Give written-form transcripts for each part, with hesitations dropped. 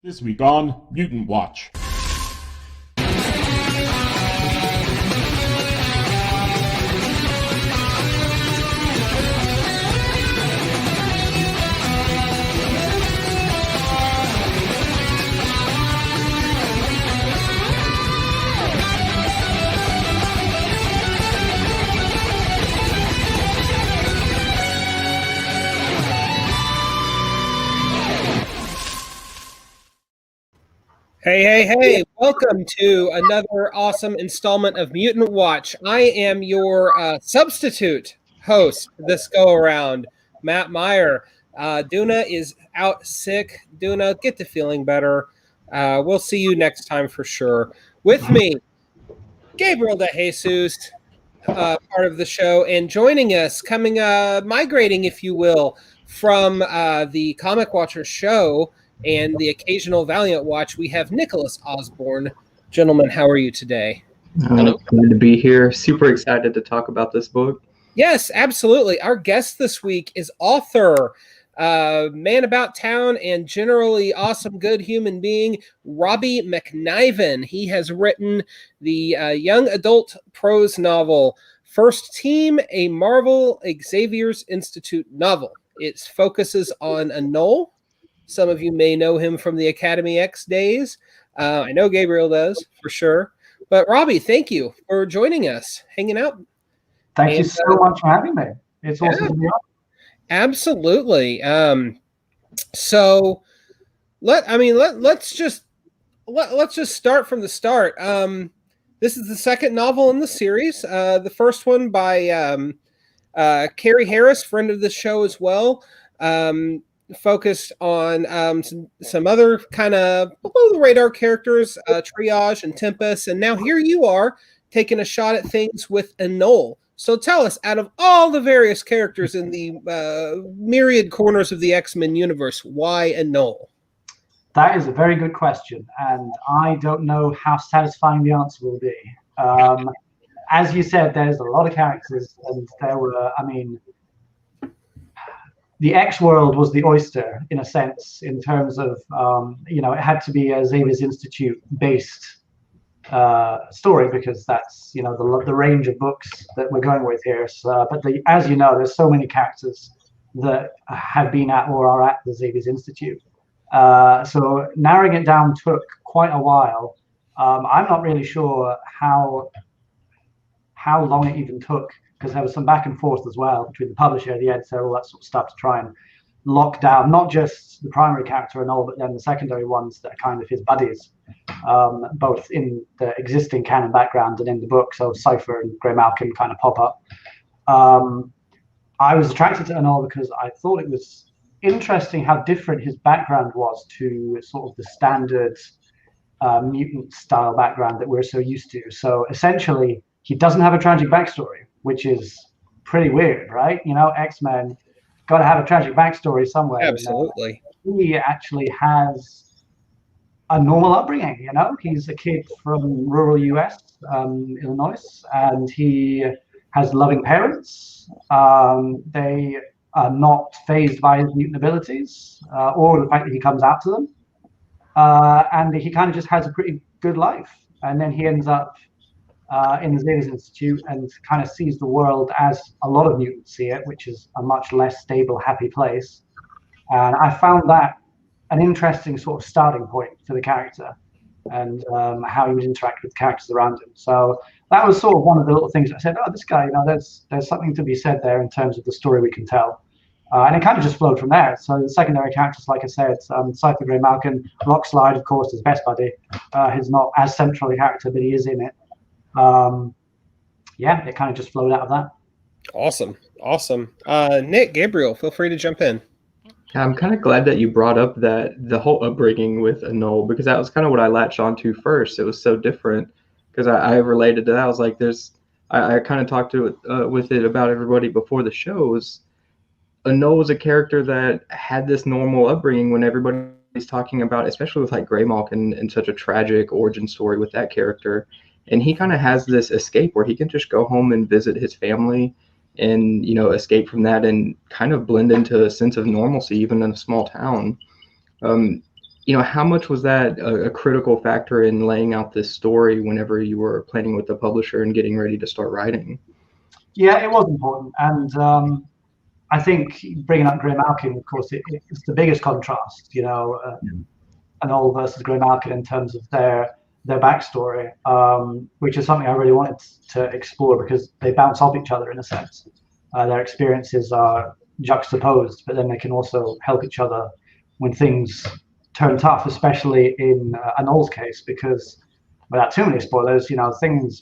This week on Mutant Watch. Hey, welcome to another awesome installment of Mutant Watch. I am your substitute host this go-around, Matt Meyer. Duna is out sick. Duna, get to feeling better. We'll see you next time for sure. With me, Gabriel De Jesus, part of the show, and joining us, migrating, if you will, from the Comic Watchers show and the occasional Valiant Watch, we have Nicholas Osborne. Gentlemen, how are you today? Hello. Glad to be here. Super excited to talk about this book. Yes, absolutely. Our guest this week is author, man about town, and generally awesome, good human being, Robbie MacNiven. He has written the young adult prose novel, First Team, a Marvel Xavier's Institute novel. It focuses on Anole. Some of you may know him from the Academy X days. I know Gabriel does, for sure. But Robbie, thank you for joining us, hanging out. Thank you so much for having me. It's awesome to be on. Absolutely. So let's just start from the start. This is the second novel in the series. The first one by Carrie Harris, friend of the show as well. Focused on some other kind of below the radar characters, Triage and Tempest, and now here you are taking a shot at things with Anole. So tell us, out of all the various characters in the myriad corners of the X-Men universe, why Anole? That is a very good question, and I don't know how satisfying the answer will be. As you said, there's a lot of characters, and there were, the X world was the oyster in a sense, in terms of, it had to be a Xavier's Institute based story, because that's, the range of books that we're going with here. So, but as you know, there's so many characters that have been at or are at the Xavier's Institute. So narrowing it down took quite a while. I'm not really sure how long it even took, because there was some back and forth as well between the publisher, the editor, all that sort of stuff, to try and lock down not just the primary character and all, but then the secondary ones that are kind of his buddies, both in the existing canon background and in the book. So Cipher and Graymalkin kind of pop up. I was attracted to Anole because I thought it was interesting how different his background was to sort of the standard mutant style background that we're so used to. So essentially, he doesn't have a tragic backstory, which is pretty weird, right? X-Men got to have a tragic backstory somewhere. Absolutely. He actually has a normal upbringing. He's a kid from rural US, Illinois, and he has loving parents. They are not fazed by his mutant abilities or the fact that he comes out to them. And he kind of just has a pretty good life. And then he ends up in the Xavier's Institute and kind of sees the world as a lot of mutants see it, which is a much less stable, happy place. And I found that an interesting sort of starting point for the character and how he would interact with the characters around him. So that was sort of one of the little things I said, this guy, there's something to be said there in terms of the story we can tell. And it kind of just flowed from there. So the secondary characters, like I said, Cipher, Graymalkin, Rockslide, of course, his best buddy. He's not as central a character, but he is in it. It kind of just flowed out of that. Awesome. Nick, Gabriel, feel free to jump in. Yeah, I'm kind of glad that you brought up the whole upbringing with Anole, because that was kind of what I latched onto first. It was so different because I related to that. I was like, I kind of talked to it with it about everybody before the shows. Anole was a character that had this normal upbringing when everybody's talking about, especially with like Graymalkin and such a tragic origin story with that character. And he kind of has this escape where he can just go home and visit his family and, escape from that and kind of blend into a sense of normalcy, even in a small town. how much was that a critical factor in laying out this story whenever you were planning with the publisher and getting ready to start writing? Yeah, it was important, and I think bringing up Graymalkin, of course, it's the biggest contrast. Anole versus Graymalkin in terms of their backstory, which is something I really wanted to explore because they bounce off each other in a sense. Their experiences are juxtaposed, but then they can also help each other when things turn tough, especially in Anole's case, because without too many spoilers,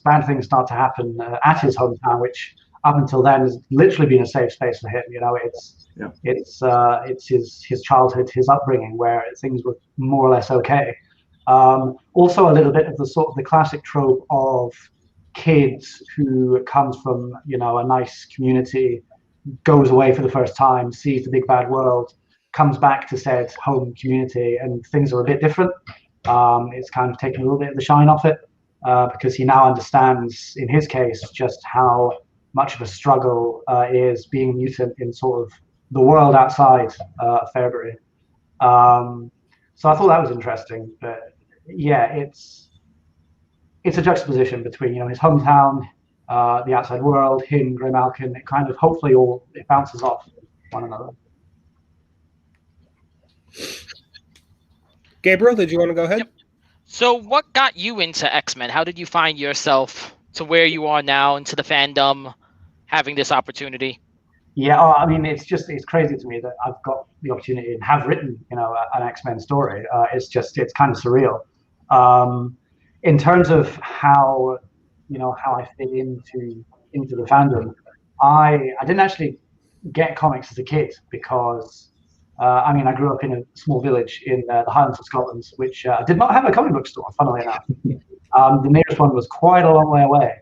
bad things start to happen at his hometown, which up until then has literally been a safe space for him. It's his childhood, his upbringing, where things were more or less okay. Also, a little bit of the classic trope of kids who comes from a nice community, goes away for the first time, sees the big bad world, comes back to said home community, and things are a bit different. It's kind of taken a little bit of the shine off it because he now understands, in his case, just how much of a struggle is being a mutant in sort of the world outside Fairbury. So I thought that was interesting. But yeah, it's a juxtaposition between his hometown, the outside world, him, Graymalkin. It kind of hopefully it bounces off one another. Gabriel, did you want to go ahead? Yep. So what got you into X-Men? How did you find yourself to where you are now, into the fandom, having this opportunity? Yeah, I mean, it's crazy to me that I've got the opportunity and have written, an X-Men story. It's kind of surreal. In terms of how I fit into the fandom, I didn't actually get comics as a kid because, I grew up in a small village in the Highlands of Scotland, which did not have a comic book store, funnily enough. The nearest one was quite a long way away.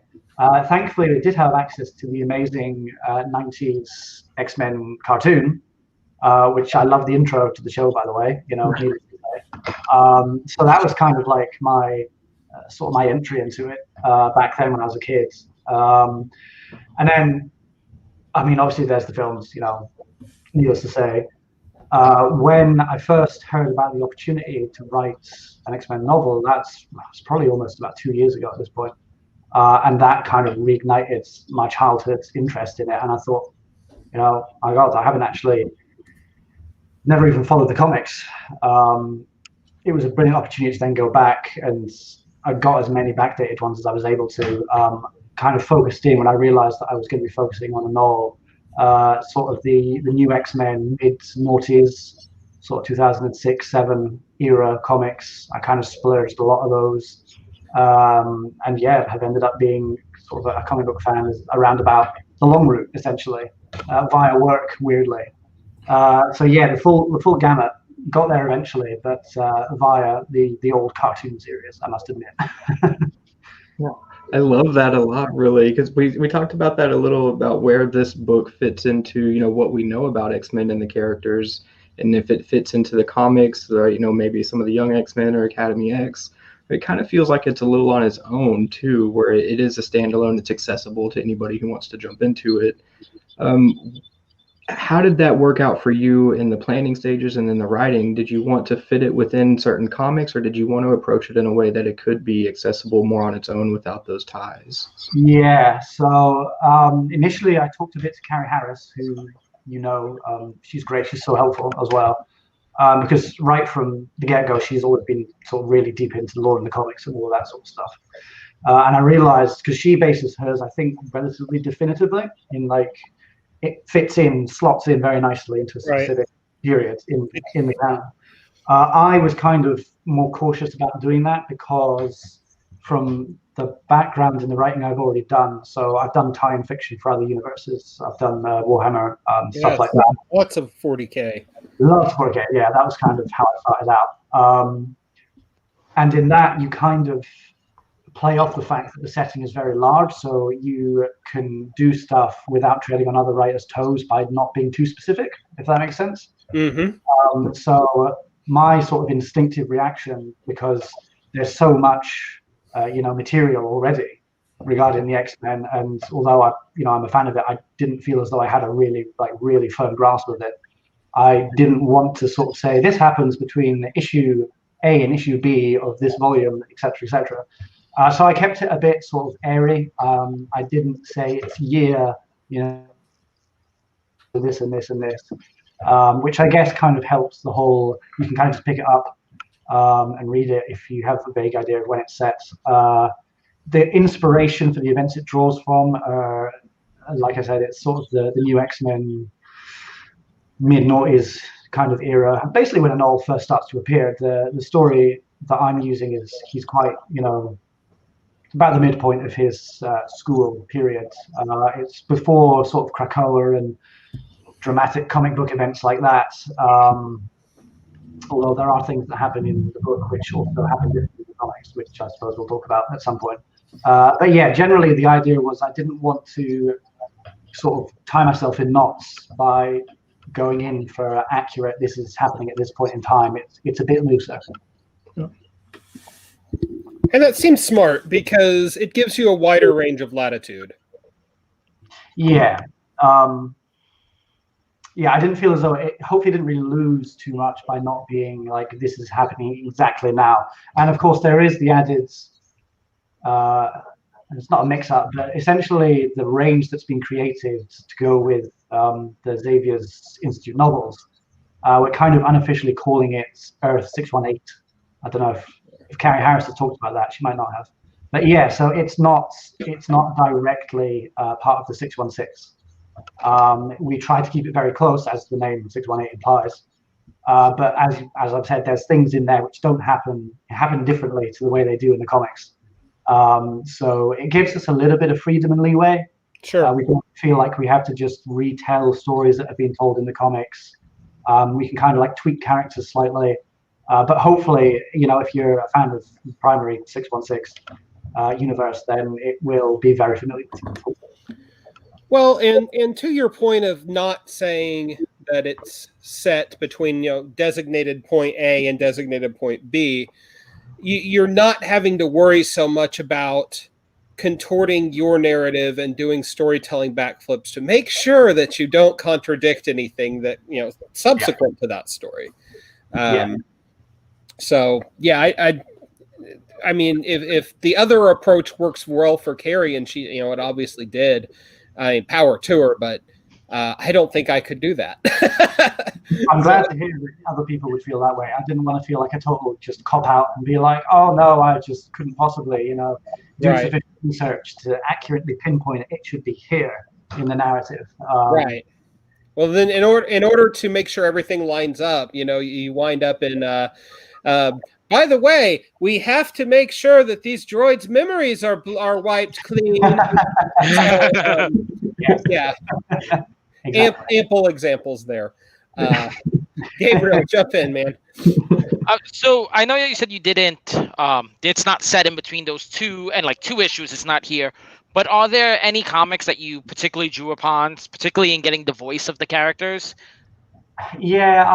Thankfully, we did have access to the amazing 90s X-Men cartoon, which I love the intro to the show, by the way. So that was kind of like my my entry into it back then when I was a kid. And then, obviously, there's the films. Needless to say, when I first heard about the opportunity to write an X-Men novel, that's probably almost about 2 years ago at this point. And that kind of reignited my childhood interest in it. And I thought, my God, I haven't never even followed the comics. It was a brilliant opportunity to then go back, and I got as many backdated ones as I was able to, kind of focused in when I realized that I was going to be focusing on Anole, sort of the new X-Men mid-noughties, sort of 2006, 2007 era comics. I kind of splurged a lot of those. And yeah, have ended up being sort of a comic book fan around about the long route, essentially, via work, weirdly. So yeah, the full gamut. Got there eventually, but via the old cartoon series, I must admit. Well, I love that a lot, really, because we talked about that a little, about where this book fits into, what we know about X-Men and the characters, and if it fits into the comics, maybe some of the Young X-Men or Academy X. It kind of feels like it's a little on its own too, where it is a standalone. It's accessible to anybody who wants to jump into it. How did that work out for you in the planning stages and in the writing? Did you want to fit it within certain comics, or did you want to approach it in a way that it could be accessible more on its own without those ties? Yeah, so initially I talked a bit to Carrie Harris, who she's great. She's so helpful as well. Because right from the get-go, she's always been sort of really deep into the lore and the comics and all of that sort of stuff. And I realized, because she bases hers, I think, relatively definitively, in it slots in very nicely into a specific period in the canon. I was kind of more cautious about doing that because from the background in the writing I've already done, so I've done tie-in fiction for other universes. I've done Warhammer, stuff like that. Lots of 40K. Lots of 40K, yeah, that was kind of how I started out. And in that, you kind of play off the fact that the setting is very large, so you can do stuff without treading on other writers' toes by not being too specific, if that makes sense. Mm-hmm. So my sort of instinctive reaction, because there's so much material already regarding the X-Men, and although I'm a fan of it, I didn't feel as though I had a really firm grasp of it. I didn't want to sort of say this happens between issue A in issue B of this volume, etc., etc. So I kept it a bit sort of airy. I didn't say it's year, this and this and this, which I guess kind of helps the whole. You can kind of just pick it up and read it if you have a vague idea of when it's set. The inspiration for the events it draws from, like I said, it's sort of the new X-Men mid-noughties kind of era. Basically, when Anole first starts to appear, the story that I'm using is he's quite, about the midpoint of his school period. It's before sort of Krakoa and dramatic comic book events like that. Although there are things that happen in the book which also happen in the comics, which I suppose we'll talk about at some point. But yeah, generally the idea was I didn't want to sort of tie myself in knots by going in for accurate, this is happening at this point in time. It's a bit looser. And that seems smart because it gives you a wider range of latitude. Yeah. Yeah, I didn't feel as though it hopefully didn't really lose too much by not being like this is happening exactly now. And of course, there is the added, it's not a mix-up, but essentially the range that's been created to go with the Xavier's Institute novels. We're kind of unofficially calling it Earth 618. I don't know if Carrie Harris has talked about that. She might not have. But yeah, so it's not directly part of the 616. We try to keep it very close, as the name 618 implies. But as I've said, there's things in there which don't happen differently to the way they do in the comics. So it gives us a little bit of freedom and leeway. Sure. We don't feel like we have to just retell stories that have been told in the comics. We can kind of like tweak characters slightly. But hopefully, if you're a fan of the primary 616 universe, then it will be very familiar with you. Well, and to your point of not saying that it's set between designated point A and designated point B, you're not having to worry so much about contorting your narrative and doing storytelling backflips to make sure that you don't contradict anything that subsequent to that story. So yeah, I mean, if the other approach works well for Carrie, and she, it obviously did. I mean, power to her, but I don't think I could do that. I'm glad to hear that other people would feel that way. I didn't want to feel like a total just cop out and be like, oh no, I just couldn't possibly, do sufficient research to accurately pinpoint it should be here in the narrative. Right. Well, then in order to make sure everything lines up, you wind up in. By the way, we have to make sure that these droids' memories are wiped clean. Yeah. Exactly. Ample examples there. Gabriel, jump in, man. So I know you said you didn't. It's not set in between those two, and like 2 issues, it's not here. But are there any comics that you particularly drew upon, particularly in getting the voice of the characters? Yeah,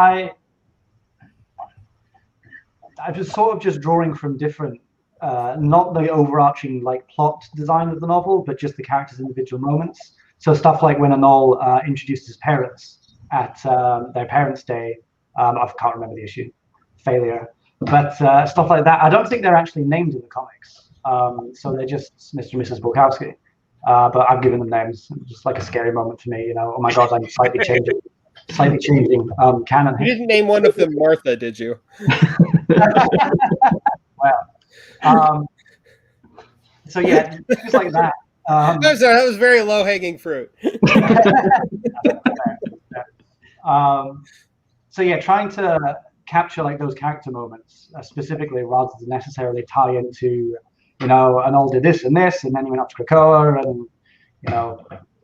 I was sort of just drawing from different, not the overarching like plot design of the novel, but just the characters' individual moments. So stuff like when Anole introduced his parents at their parents' day. I can't remember the issue, failure, but stuff like that. I don't think they're actually named in the comics. So they're just Mr. and Mrs. Bulkowski. But I've given them names. Just like a scary moment for me, Oh my God, I'm slightly changing canon. You didn't name one of them Martha, did you? Well, so yeah, things like that. That was very low-hanging fruit. So yeah, trying to capture like those character moments specifically, rather than necessarily tie into, Anole did this, and then he went up to Krakoa, and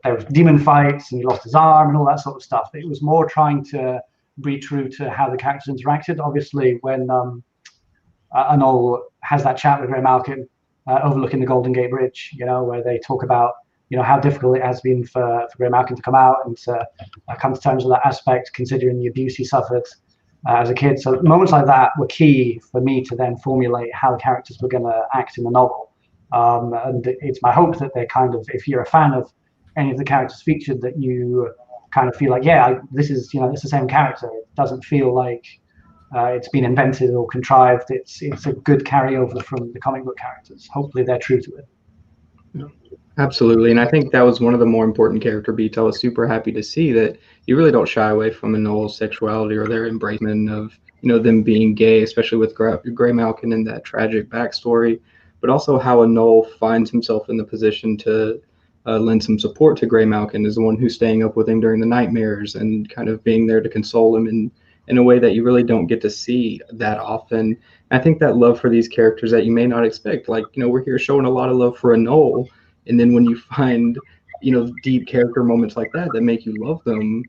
there was demon fights, and he lost his arm, and all that sort of stuff. It was more trying to be true to how the characters interacted. Obviously, when Anole has that chat with Graymalkin overlooking the Golden Gate Bridge, where they talk about, how difficult it has been for Graymalkin to come out and to come to terms with that aspect, considering the abuse he suffered as a kid. So moments like that were key for me to then formulate how the characters were going to act in the novel. And it's my hope that they kind of, if you're a fan of any of the characters featured, that you kind of feel like, yeah, this is the same character. It doesn't feel like it's been invented or contrived. It's a good carryover from the comic book characters. Hopefully they're true to it. Absolutely, and I think that was one of the more important character beats. I was super happy to see that you really don't shy away from Anole's sexuality or their embracement of them being gay, especially with Graymalkin and that tragic backstory, but also how Anole finds himself in the position to lend some support to Graymalkin as the one who's staying up with him during the nightmares and kind of being there to console him in a way that you really don't get to see that often. I think that love for these characters that you may not expect, like we're here showing a lot of love for Anole. And then when you find, deep character moments like that make you love them,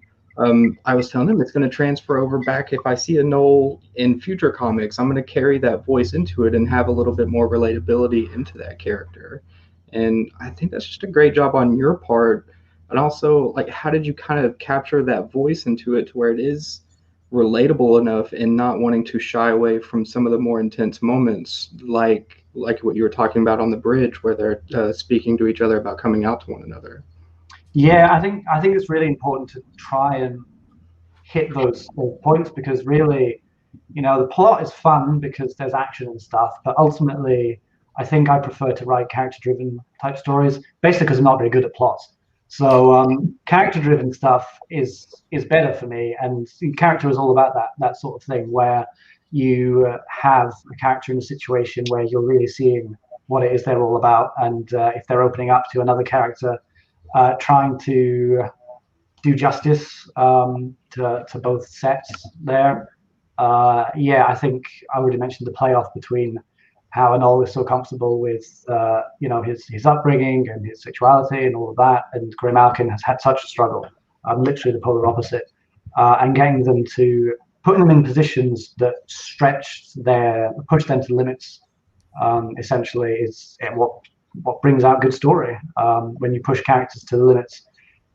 I was telling them it's going to transfer over back. If I see Anole in future comics, I'm going to carry that voice into it and have a little bit more relatability into that character. And I think that's just a great job on your part. And also, like, how did you kind of capture that voice into it to where it is relatable enough and not wanting to shy away from some of the more intense moments, like what you were talking about on the bridge where they're speaking to each other about coming out to one another? Yeah, I think it's really important to try and hit those points, because really, the plot is fun because there's action and stuff, but ultimately I think I prefer to write character-driven type stories, basically because I'm not very good at plots. So character-driven stuff is better for me, and character is all about that sort of thing where you have a character in a situation where you're really seeing what it is they're all about, and if they're opening up to another character, trying to do justice to both sets there. I think I already mentioned the playoff between how Anole is so comfortable with his upbringing and his sexuality and all of that, and Graymalkin has had such a struggle. I'm literally the polar opposite, and getting them to putting them in positions that push them to the limits. Essentially, is what brings out good story. When you push characters to the limits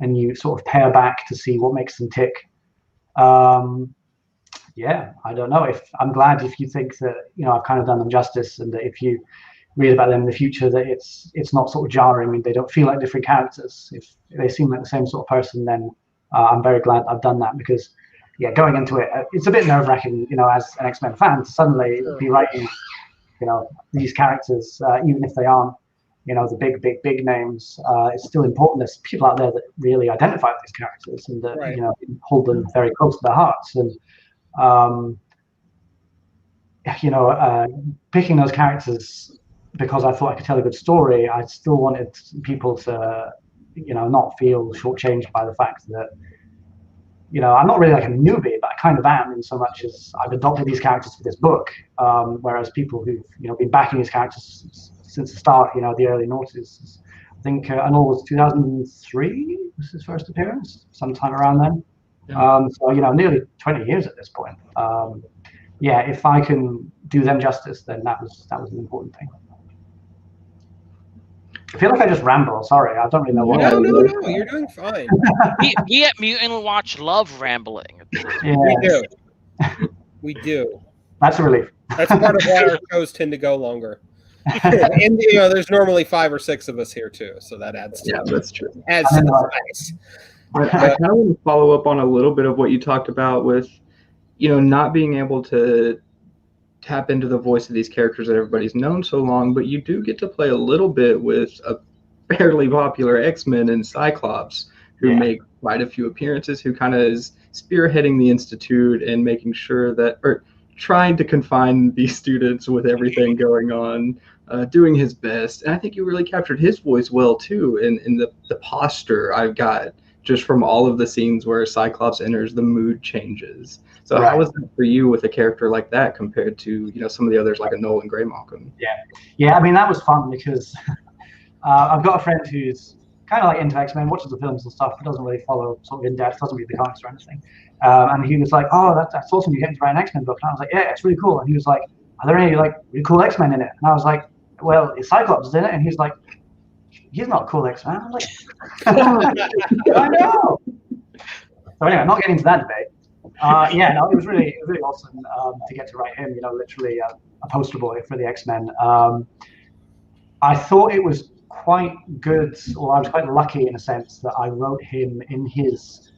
and you sort of pare back to see what makes them tick. I don't know. I'm glad if you think that I've kind of done them justice, and that if you read about them in the future, that it's not sort of jarring and they don't feel like different characters. If they seem like the same sort of person, then I'm very glad I've done that, because going into it, it's a bit nerve-wracking, as an X-Men fan, to suddenly be writing these characters, even if they aren't the big names. It's still important there's people out there that really identify with these characters and that hold them very close to their hearts. And picking those characters because I thought I could tell a good story, I still wanted people to not feel shortchanged by the fact that I'm not really like a newbie, but I kind of am, in so much as I've adopted these characters for this book, whereas people who've been backing these characters since the start, the early noughties. I think Anole was 2003 was his first appearance, sometime around then. So nearly 20 years at this point. If I can do them justice, then that was an important thing. I feel like I just ramble. Sorry, I don't really know what. No, you're doing fine. we at Mutant Watch love rambling. Yeah. We do. That's a relief. That's part of why our shows tend to go longer. And there's normally 5 or 6 of us here too, so that adds to that's true. Adds to the spice. I kind of want to follow up on a little bit of what you talked about with, not being able to tap into the voice of these characters that everybody's known so long, but you do get to play a little bit with a fairly popular X-Men and Cyclops, who make quite a few appearances, who kind of is spearheading the Institute and making sure that, or trying to confine these students with everything going on, doing his best. And I think you really captured his voice well too, in the posture I've got just from all of the scenes where Cyclops enters, the mood changes. So how was that for you with a character like that compared to some of the others like Anole and Graymalkin? Yeah. I mean, that was fun because I've got a friend who's kind of like into X-Men, watches the films and stuff, but doesn't really follow sort of in depth, doesn't read the comics or anything. And he was like, "Oh, that's awesome! You're getting to write an X-Men book." And I was like, "Yeah, it's really cool." And he was like, "Are there any like really cool X-Men in it?" And I was like, "Well, Cyclops is in it." And he's like, "He's not a cool X-Men." I'm like, "I know." So anyway, I'm not getting into that debate. It was really awesome to get to write him. Literally a poster boy for the X-Men. I thought it was quite good, or I was quite lucky in a sense that I wrote him in his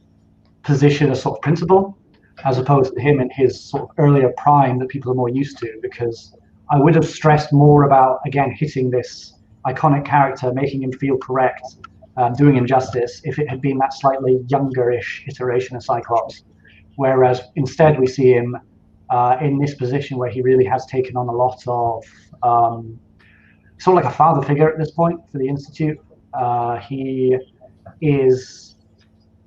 position as sort of principal. as opposed to him in his sort of earlier prime that people are more used to, because I would have stressed more about, again, hitting this iconic character, making him feel correct, doing him justice, if it had been that slightly younger-ish iteration of Cyclops. Whereas instead we see him in this position where he really has taken on a lot of sort of like a father figure at this point for the Institute. He is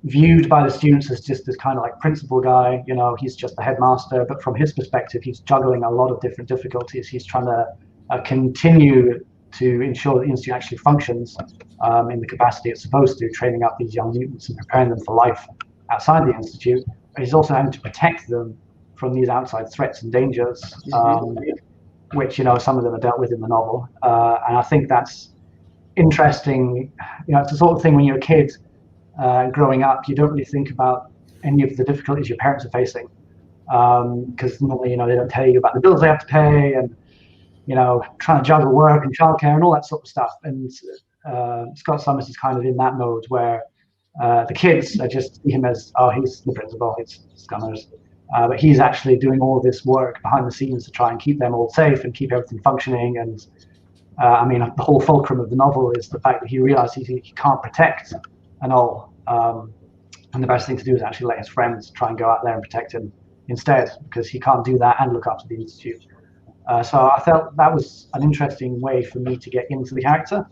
viewed by the students as just this kind of like principal guy, you know, he's just the headmaster, but from his perspective, he's juggling a lot of different difficulties. He's trying to continue to ensure that the Institute actually functions in the capacity it's supposed to, training up these young mutants and preparing them for life outside the Institute. But he's also having to protect them from these outside threats and dangers, which, you know, some of them are dealt with in the novel. And I think that's interesting. You know, it's the sort of thing when you're a kid growing up, you don't really think about any of the difficulties your parents are facing. Because normally, you know, they don't tell you about the bills they have to pay and, you know, trying to juggle work and childcare and all that sort of stuff. And Scott Summers is kind of in that mode where the kids are just see him as, oh, he's the principal, he's Scummers. But he's actually doing all this work behind the scenes to try and keep them all safe and keep everything functioning. And I mean, the whole fulcrum of the novel is the fact that he realizes he can't protect Anole. And the best thing to do is actually let his friends try and go out there and protect him instead, because he can't do that and look after the Institute. So I felt that was an interesting way for me to get into the character,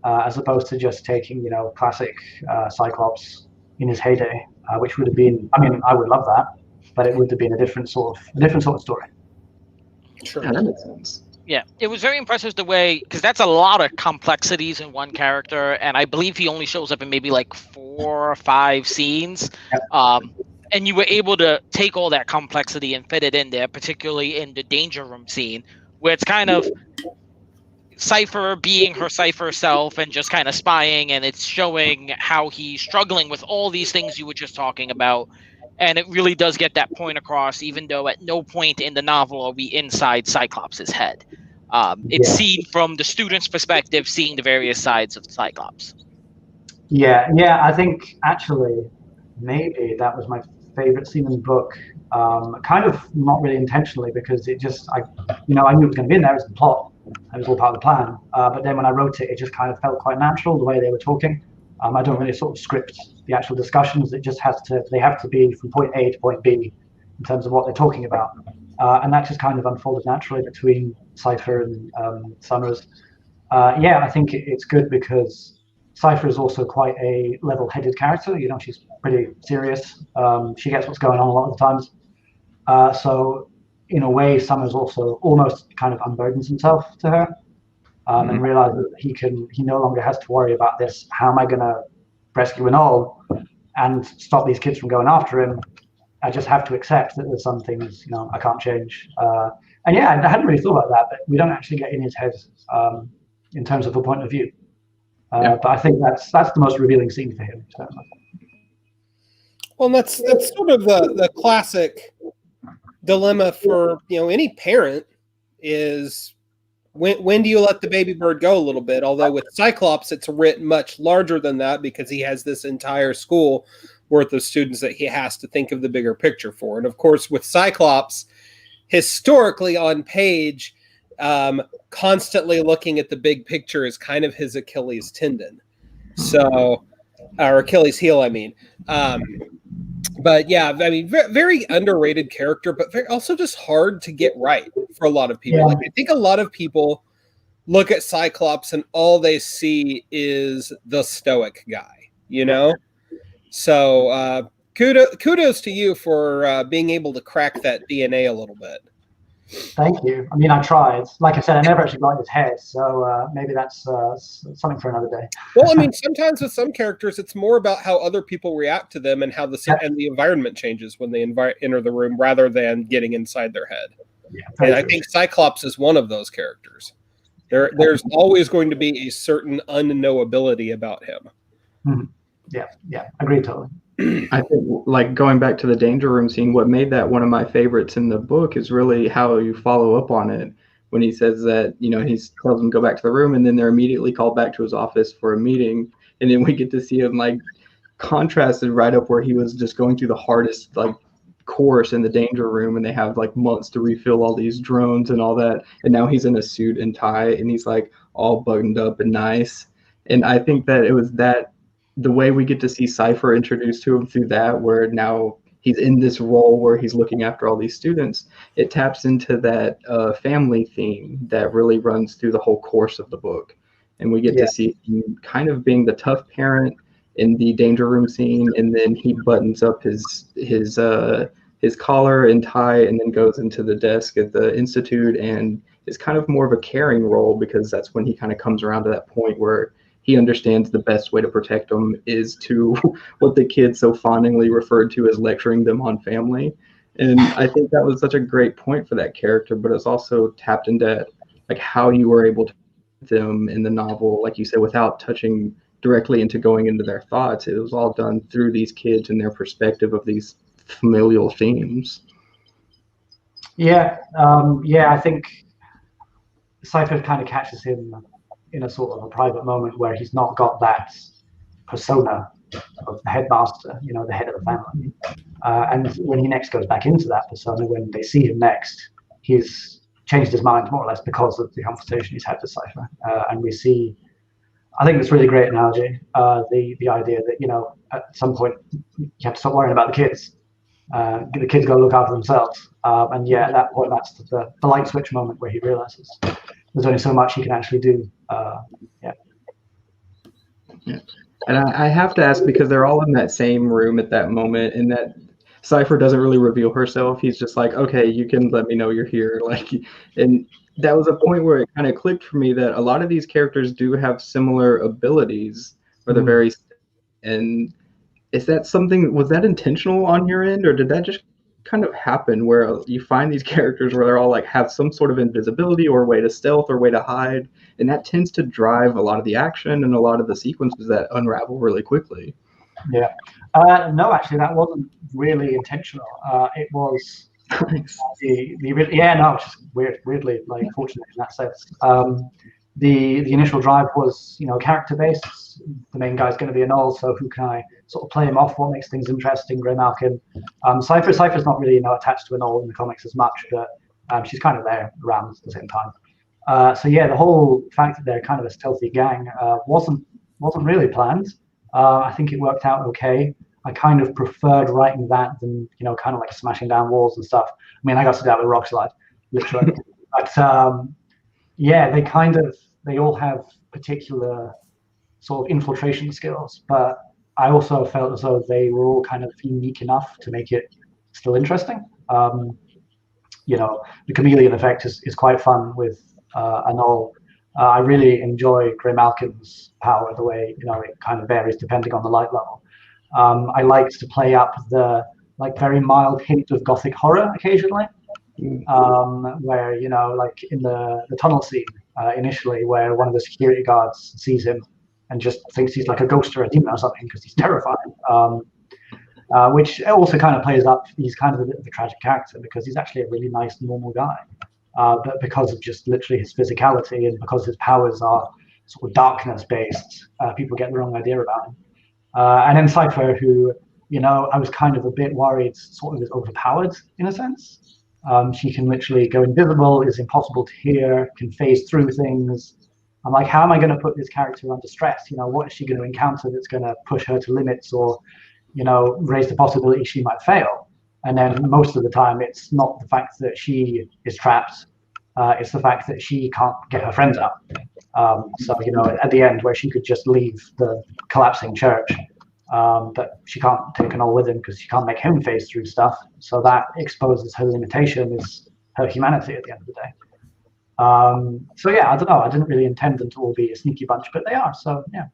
as opposed to just taking, you know, classic Cyclops in his heyday, which would have been, I mean, I would love that, but it would have been a different sort of story. Sure. Yeah, that makes sense. Yeah, it was very impressive the way, because that's a lot of complexities in one character, and I believe he only shows up in maybe like 4 or 5 scenes. Yep. And you were able to take all that complexity and fit it in there, particularly in the danger room scene, where it's kind of Cipher being her Cipher self and just kind of spying, and it's showing how he's struggling with all these things you were just talking about. And it really does get that point across, even though at no point in the novel are we inside Cyclops' head. It's seen from the student's perspective, seeing the various sides of Cyclops. Yeah, I think actually maybe that was my favorite scene in the book. Kind of not really intentionally, because it just, I knew it was going to be in there as the plot. It was all part of the plan. But then when I wrote it, it just kind of felt quite natural the way they were talking. I don't really sort of script the actual discussions. It just they have to be from point A to point B in terms of what they're talking about. And that just kind of unfolded naturally between Cipher and Summers. I think it's good because Cipher is also quite a level-headed character. You know, she's pretty serious. She gets what's going on a lot of the times. So in a way, Summers also almost kind of unburdens himself to her. And realizes that he no longer has to worry about this. How am I going to rescue Anole and stop these kids from going after him? I just have to accept that there's some things, you know, I can't change. I hadn't really thought about that, but we don't actually get in his head in terms of a point of view. But I think that's the most revealing scene for him. Certainly. Well, that's sort of the classic dilemma for, you know, any parent is, when do you let the baby bird go a little bit? Although with Cyclops, it's writ much larger than that, because he has this entire school worth of students that he has to think of the bigger picture for. And of course, with Cyclops, historically on page, constantly looking at the big picture is kind of his Achilles tendon. So, or Achilles heel, I mean. But yeah, I mean, very underrated character, but also just hard to get right for a lot of people. Yeah. Like, I think a lot of people look at Cyclops and all they see is the stoic guy, you know? So kudos to you for being able to crack that DNA a little bit. Thank you. I mean, I tried. Like I said, I never actually got his head, so maybe that's something for another day. Well, I mean, sometimes with some characters, it's more about how other people react to them and how and the environment changes when they enter the room, rather than getting inside their head. Yeah, and I think Cyclops is one of those characters. There's always going to be a certain unknowability about him. Mm-hmm. Yeah, agreed totally. I think, like, going back to the danger room scene, what made that one of my favorites in the book is really how you follow up on it. When he says that, you know, he tells them to go back to the room, and then they're immediately called back to his office for a meeting. And then we get to see him, like, contrasted right up where he was just going through the hardest, like, course in the danger room, and they have like months to refill all these drones and all that. And now he's in a suit and tie, and he's like all buttoned up and nice. And I think that it was that the way we get to see Cipher introduced to him through that, where now he's in this role where he's looking after all these students, it taps into that family theme that really runs through the whole course of the book. And we get to see him kind of being the tough parent in the danger room scene, and then he buttons up his collar and tie, and then goes into the desk at the institute, and is kind of more of a caring role, because that's when he kind of comes around to that point where he understands the best way to protect them is to what the kids so fondly referred to as lecturing them on family. And I think that was such a great point for that character, but it's also tapped into like how you were able to them in the novel, like you said, without touching directly into going into their thoughts. It was all done through these kids and their perspective of these familial themes. I think Cypher kind of catches him in a sort of a private moment where he's not got that persona of the headmaster, the head of the family. And when he next goes back into that persona, when they see him next, he's changed his mind more or less because of the conversation he's had with Cipher. And we see, I think it's a really great analogy, the idea that, at some point you have to stop worrying about the kids. The kids got to look after themselves. And at that point, that's the light switch moment where he realizes there's only so much he can actually do. And I have to ask, because they're all in that same room at that moment, and that Cipher doesn't really reveal herself. He's just like, okay, you can let me know you're here. And that was a point where it kind of clicked for me that a lot of these characters do have similar abilities, or they're very, and is that something, was that intentional on your end, or did that just kind of happen where you find these characters where they're all like have some sort of invisibility or way to stealth or way to hide, and that tends to drive a lot of the action and a lot of the sequences that unravel really quickly? No, actually, that wasn't really intentional. It was it's just weirdly fortunate in that sense. The initial drive was character based. The main guy's going to be Anole, so who can I sort of play him off? What makes things interesting? Graymalkin. Cypher's not really attached to Anole in the comics as much, but she's kind of there around at the same time. The whole fact that they're kind of a stealthy gang wasn't really planned. I think it worked out okay. I kind of preferred writing that than kind of like smashing down walls and stuff. I mean, I got to do that with Rockslide, literally. But they all have particular sort of infiltration skills, but I also felt as though they were all kind of unique enough to make it still interesting. The chameleon effect is quite fun with Anole. I really enjoy Graymalkin's power, the way it kind of varies depending on the light level. I liked to play up the very mild hint of gothic horror occasionally, where like in the tunnel scene initially, where one of the security guards sees him and just thinks he's like a ghost or a demon or something because he's terrified. Which also kind of plays up. He's kind of a bit of a tragic character because he's actually a really nice, normal guy. But because of just literally his physicality and because his powers are sort of darkness-based, people get the wrong idea about him. And then Cipher, who, I was kind of a bit worried sort of is overpowered in a sense. She can literally go invisible, is impossible to hear, can phase through things. I'm like, how am I going to put this character under stress? What is she going to encounter that's going to push her to limits or, raise the possibility she might fail? And then most of the time, it's not the fact that she is trapped. It's the fact that she can't get her friends out. At the end, where she could just leave the collapsing church, but she can't take Anole with him because she can't make him phase through stuff. So that exposes her limitation, is her humanity at the end of the day. I don't know. I didn't really intend them to all be a sneaky bunch, but they are. So yeah.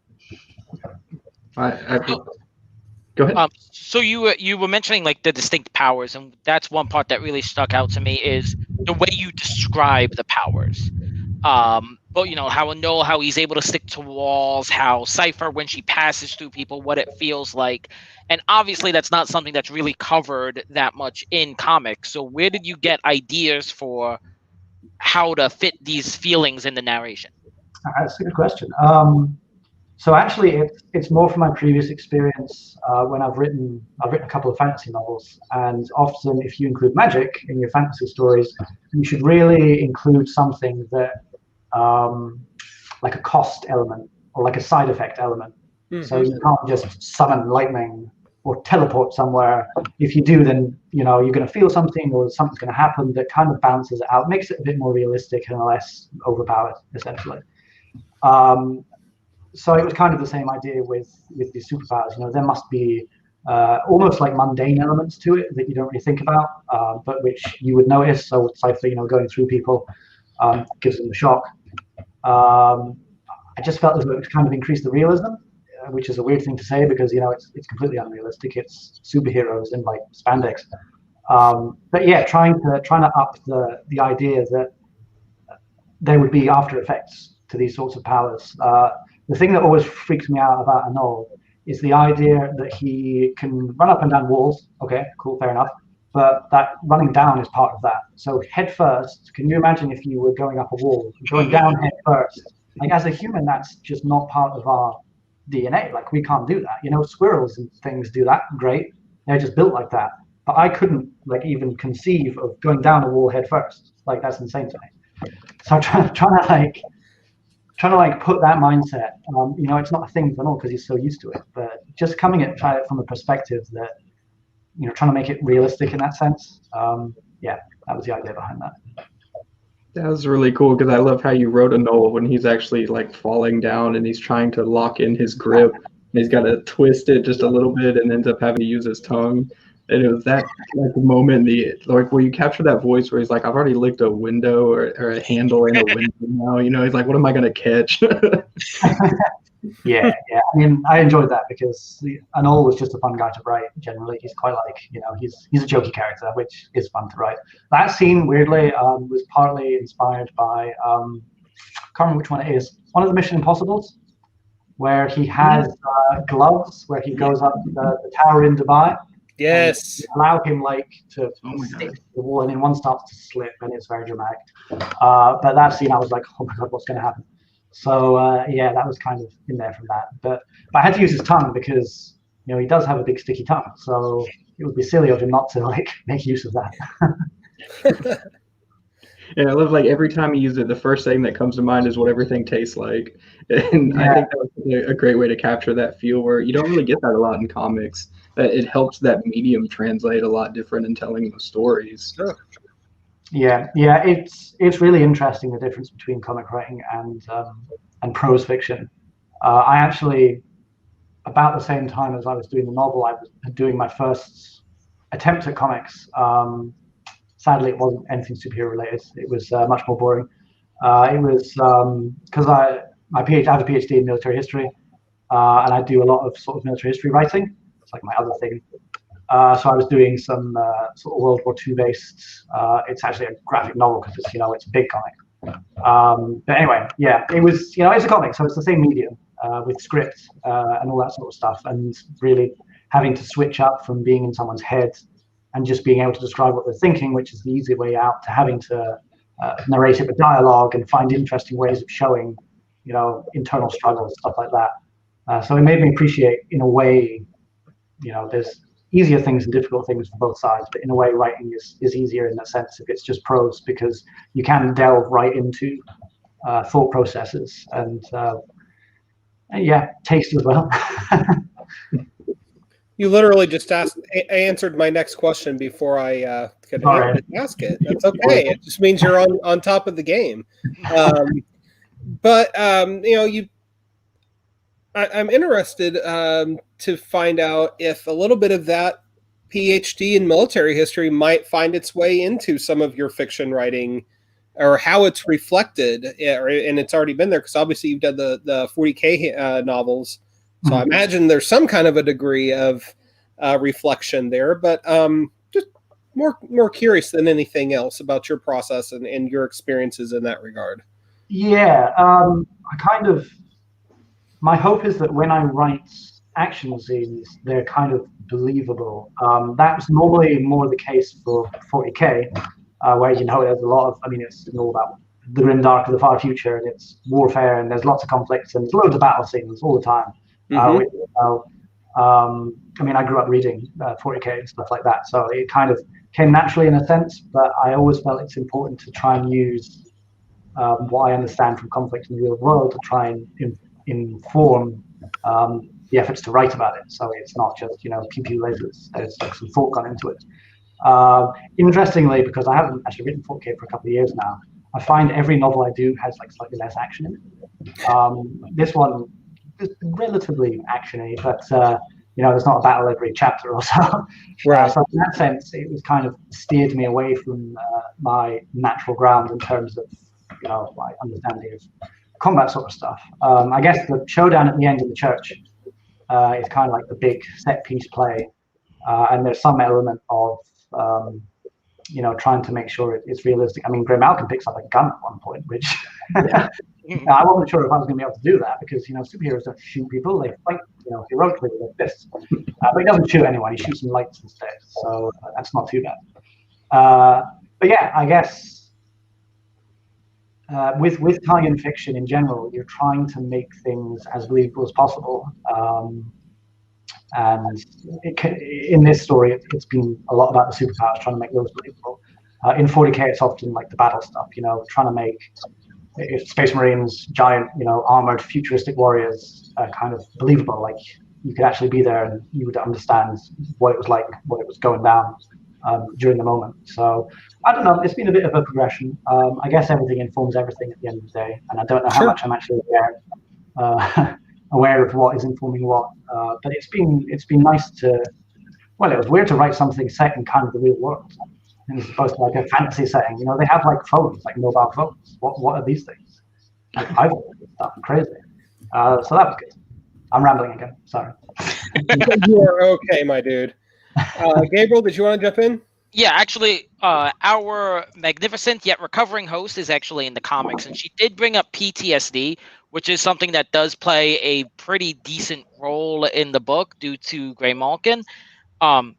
Go ahead. So you were mentioning like the distinct powers, and that's one part that really stuck out to me is the way you describe the powers. But how Anole, how he's able to stick to walls, how Cipher, when she passes through people, what it feels like. And obviously that's not something that's really covered that much in comics. So where did you get ideas for how to fit these feelings in the narration? That's a good question. So actually, it's more from my previous experience when I've written a couple of fantasy novels, and often if you include magic in your fantasy stories, you should really include something that like a cost element or like a side effect element. Mm-hmm. So you can't just summon lightning or teleport somewhere. If you do, then you're going to feel something or something's going to happen that kind of balances it out, makes it a bit more realistic and less overpowered, essentially. So it was kind of the same idea with these superpowers. There must be almost like mundane elements to it that you don't really think about, but which you would notice. So Cipher, going through people gives them a shock. I just felt as though it kind of increased the realism, which is a weird thing to say because it's completely unrealistic. It's superheroes in like spandex. But yeah, trying to up the idea that there would be after effects to these sorts of powers. The thing that always freaks me out about Anole is the idea that he can run up and down walls. Okay, cool, fair enough. But that running down is part of that. So head first, can you imagine if you were going up a wall, going down head first? Like as a human, that's just not part of our DNA. Like we can't do that. Squirrels and things do that. Great. They're just built like that. But I couldn't like even conceive of going down a wall head first. Like that's insane to me. So I'm trying to put that mindset. It's not a thing for Noel because he's so used to it. But just coming at it from a perspective that trying to make it realistic in that sense. Yeah, that was the idea behind that. That was really cool because I love how you wrote Anole when he's actually like falling down and he's trying to lock in his grip. And he's got to twist it just a little bit and ends up having to use his tongue. And it was that like moment, where you capture that voice where he's like, "I've already licked a window or a handle in a window now." He's like, "What am I gonna catch?" Yeah. I mean, I enjoyed that because Anole was just a fun guy to write. Generally, he's quite like he's a jokey character, which is fun to write. That scene, weirdly, was partly inspired by can't remember which one it is. One of the Mission Impossibles, where he has gloves, where he goes up the tower in Dubai. Yes. Allow him to stick to the wall, and then one starts to slip, and it's very dramatic. But that scene, I was like, oh my god, what's going to happen? So yeah, that was kind of in there from that. But I had to use his tongue because he does have a big sticky tongue, so it would be silly of him not to make use of that. Yeah, I love every time he uses it, the first thing that comes to mind is what everything tastes like, and I think that was a great way to capture that feel where you don't really get that a lot in comics. That it helps that medium translate a lot different in telling the stories. Sure. Yeah, it's really interesting the difference between comic writing and prose fiction. I actually, about the same time as I was doing the novel, I was doing my first attempt at comics. Sadly, it wasn't anything superhero related. It was much more boring. It was because I have a PhD in military history, and I do a lot of sort of military history writing. It's like my other thing. So I was doing some sort of World War II based. It's actually a graphic novel because it's a big comic. But anyway, yeah, it was it's a comic, so it's the same medium with script and all that sort of stuff, and really having to switch up from being in someone's head and just being able to describe what they're thinking, which is the easy way out, to having to narrate it with dialogue and find interesting ways of showing internal struggles, stuff like that. So it made me appreciate, in a way, there's easier things and difficult things for both sides, but in a way writing is easier in that sense if it's just prose, because you can delve right into thought processes and yeah, taste as well. You literally just answered my next question before I could ask it. That's okay. It just means you're on top of the game. But I'm interested to find out if a little bit of that PhD in military history might find its way into some of your fiction writing, or how it's reflected, and it's already been there because obviously you've done the 40K novels. So I imagine there's some kind of a degree of reflection there, but just more curious than anything else about your process and your experiences in that regard. Yeah, my hope is that when I write action scenes, they're kind of believable. That's normally more the case for 40K, where there's a lot of, it's all about the grim dark of the far future, and it's warfare, and there's lots of conflicts, and there's loads of battle scenes all the time. I mean, I grew up reading 40K and stuff like that, so it kind of came naturally in a sense, but I always felt it's important to try and use what I understand from conflict in the real world to try and inform the efforts to write about it. So it's not just, pew pew lasers. There's like some thought gone into it. Interestingly, because I haven't actually written 40K for a couple of years now, I find every novel I do has like slightly less action in it. This one is relatively actiony, but there's not a battle every chapter or so. Right. So in that sense, it was kind of steered me away from my natural ground in terms of my understanding of combat sort of stuff. I guess the showdown at the end of the church is kind of like the big set piece play, and there's some element of trying to make sure it's realistic. I mean, Graymalkin picks up a gun at one point, which I wasn't sure if I was going to be able to do that because superheroes don't shoot people; they fight heroically with their fists. But he doesn't shoot anyone; he shoots some lights instead, so that's not too bad. But yeah, I guess. With tie-in fiction in general, you're trying to make things as believable as possible. And in this story, it's been a lot about the superpowers, trying to make those believable. In 40K, it's often like the battle stuff, trying to make Space Marines, giant, armored, futuristic warriors kind of believable. Like you could actually be there and you would understand what it was like, what it was going down during the moment. So I don't know. It's been a bit of a progression. I guess everything informs everything at the end of the day, and I don't know how much I'm actually aware of what is informing what. But it's been nice to. Well, it was weird to write something set in kind of the real world, and it's supposed to be like a fantasy setting. They have like phones, like mobile phones. What are these things? Like iPhone stuff, crazy. So that was good. I'm rambling again. Sorry. You are okay, my dude. Gabriel, did you want to jump in? Yeah, actually, our magnificent yet recovering host is actually in the comics, and she did bring up PTSD, which is something that does play a pretty decent role in the book due to Graymalkin. I'm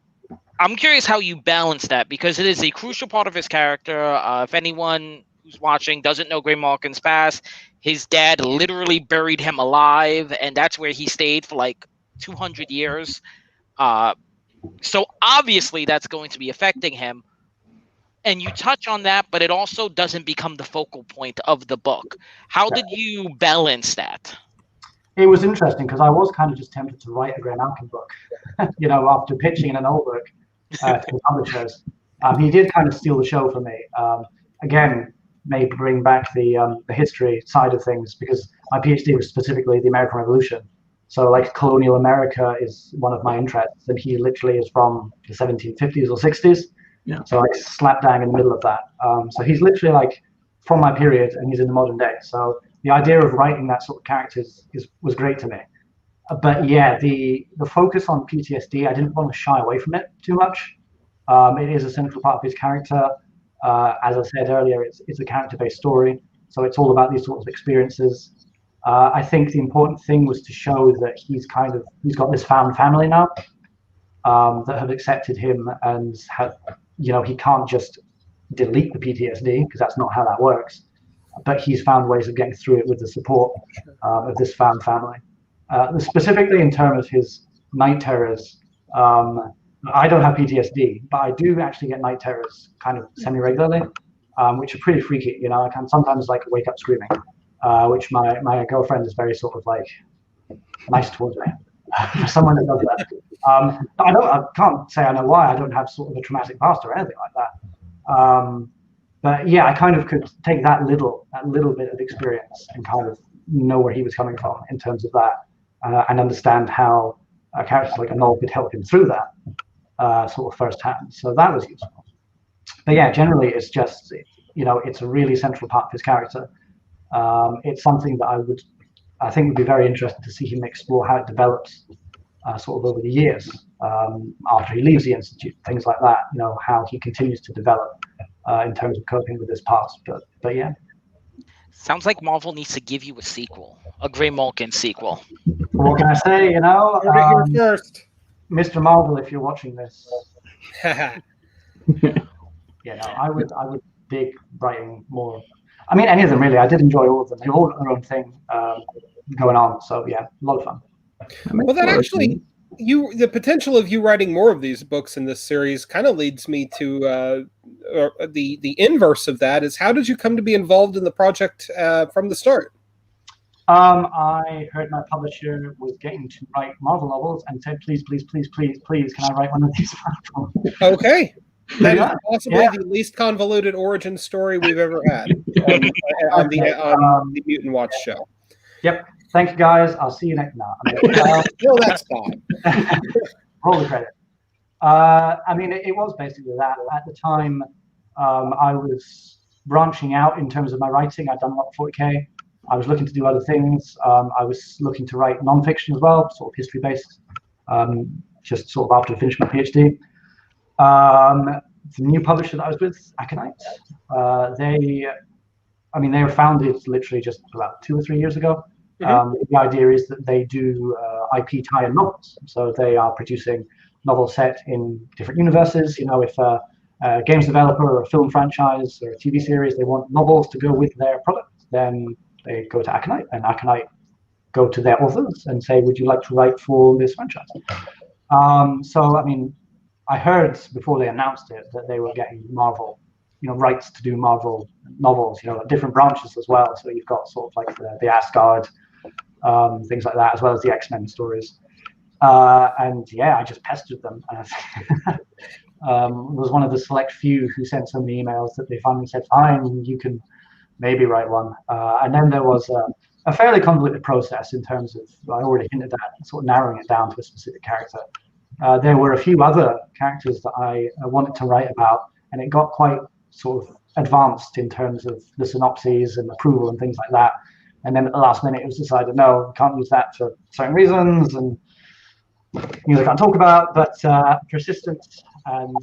curious how you balance that, because it is a crucial part of his character. If anyone who's watching doesn't know Graymalkin's past, his dad literally buried him alive, and that's where he stayed for like 200 years. So obviously that's going to be affecting him. And you touch on that, but it also doesn't become the focal point of the book. How did you balance that? It was interesting because I was kind of just tempted to write a Graymalkin book, after pitching an Anole book to the publishers. He did kind of steal the show for me. Again, maybe bring back the history side of things, because my PhD was specifically the American Revolution. So like colonial America is one of my interests, and he literally is from the 1750s or 60s. Yeah. So like slap bang in the middle of that. So he's literally like from my period, and he's in the modern day. So the idea of writing that sort of characters was great to me. But yeah, the focus on PTSD, I didn't want to shy away from it too much. It is a central part of his character. As I said earlier, it's a character-based story, so it's all about these sorts of experiences. I think the important thing was to show that he's got this found family now that have accepted him, and he can't just delete the PTSD, because that's not how that works. But he's found ways of getting through it with the support of this found family. Specifically in terms of his night terrors, I don't have PTSD, but I do actually get night terrors kind of semi-regularly, which are pretty freaky. I can sometimes like wake up screaming. Which my girlfriend is very sort of like nice towards me for someone that does that. I can't say I know why. I don't have sort of a traumatic past or anything like that. But yeah, I kind of could take that little bit of experience and kind of know where he was coming from in terms of that, and understand how characters like Anole could help him through that sort of firsthand. So that was useful. But yeah, generally it's just it's a really central part of his character. It's something that I think would be very interesting to see him explore how it develops sort of over the years after he leaves the Institute, things like that, how he continues to develop in terms of coping with his past. But yeah. Sounds like Marvel needs to give you a sequel, a Graymalkin sequel. What can I say, First. Mr. Marvel, if you're watching this. I would dig writing more I mean, any of them really. I did enjoy all of them. They all got their own thing going on. So yeah, a lot of fun. Well, that actually, the potential of you writing more of these books in this series kind of leads me to the inverse of that. Is how did you come to be involved in the project from the start? I heard my publisher was getting to write Marvel novels and said, please, please, please, please, please, can I write one of these? Okay. That is possibly Yeah. the least convoluted origin story we've ever had on the Mutant Watch show. Yep. Thank you, guys. I'll see you next now. Till next time. Roll the credit. I mean, it was basically that. At the time, I was branching out in terms of my writing. I'd done a lot of 40K. I was looking to do other things. I was looking to write nonfiction as well, sort of history-based, just sort of after I finished my PhD. The new publisher that I was with, Aconite, they were founded literally just about 2 or 3 years ago. The idea is that they do IP tie-in novels. So they are producing novels set in different universes. You know, if a games developer or a film franchise or a TV series, they want novels to go with their product, then they go to Aconite, and Aconite go to their authors and say, would you like to write for this franchise? So, I mean, I heard before they announced it that they were getting Marvel, rights to do Marvel novels, different branches as well. So you've got sort of like the Asgard, things like that, as well as the X-Men stories. And yeah, I just pestered them. Was one of the select few who sent so many emails that they finally said, fine, you can maybe write one. And then there was a fairly convoluted process in terms of, I already hinted at, sort of narrowing it down to a specific character. There were a few other characters that I wanted to write about, and it got quite sort of advanced in terms of the synopses and approval and things like that. And then at the last minute, it was decided, no, we can't use that for certain reasons, and I can't talk about, but persistence and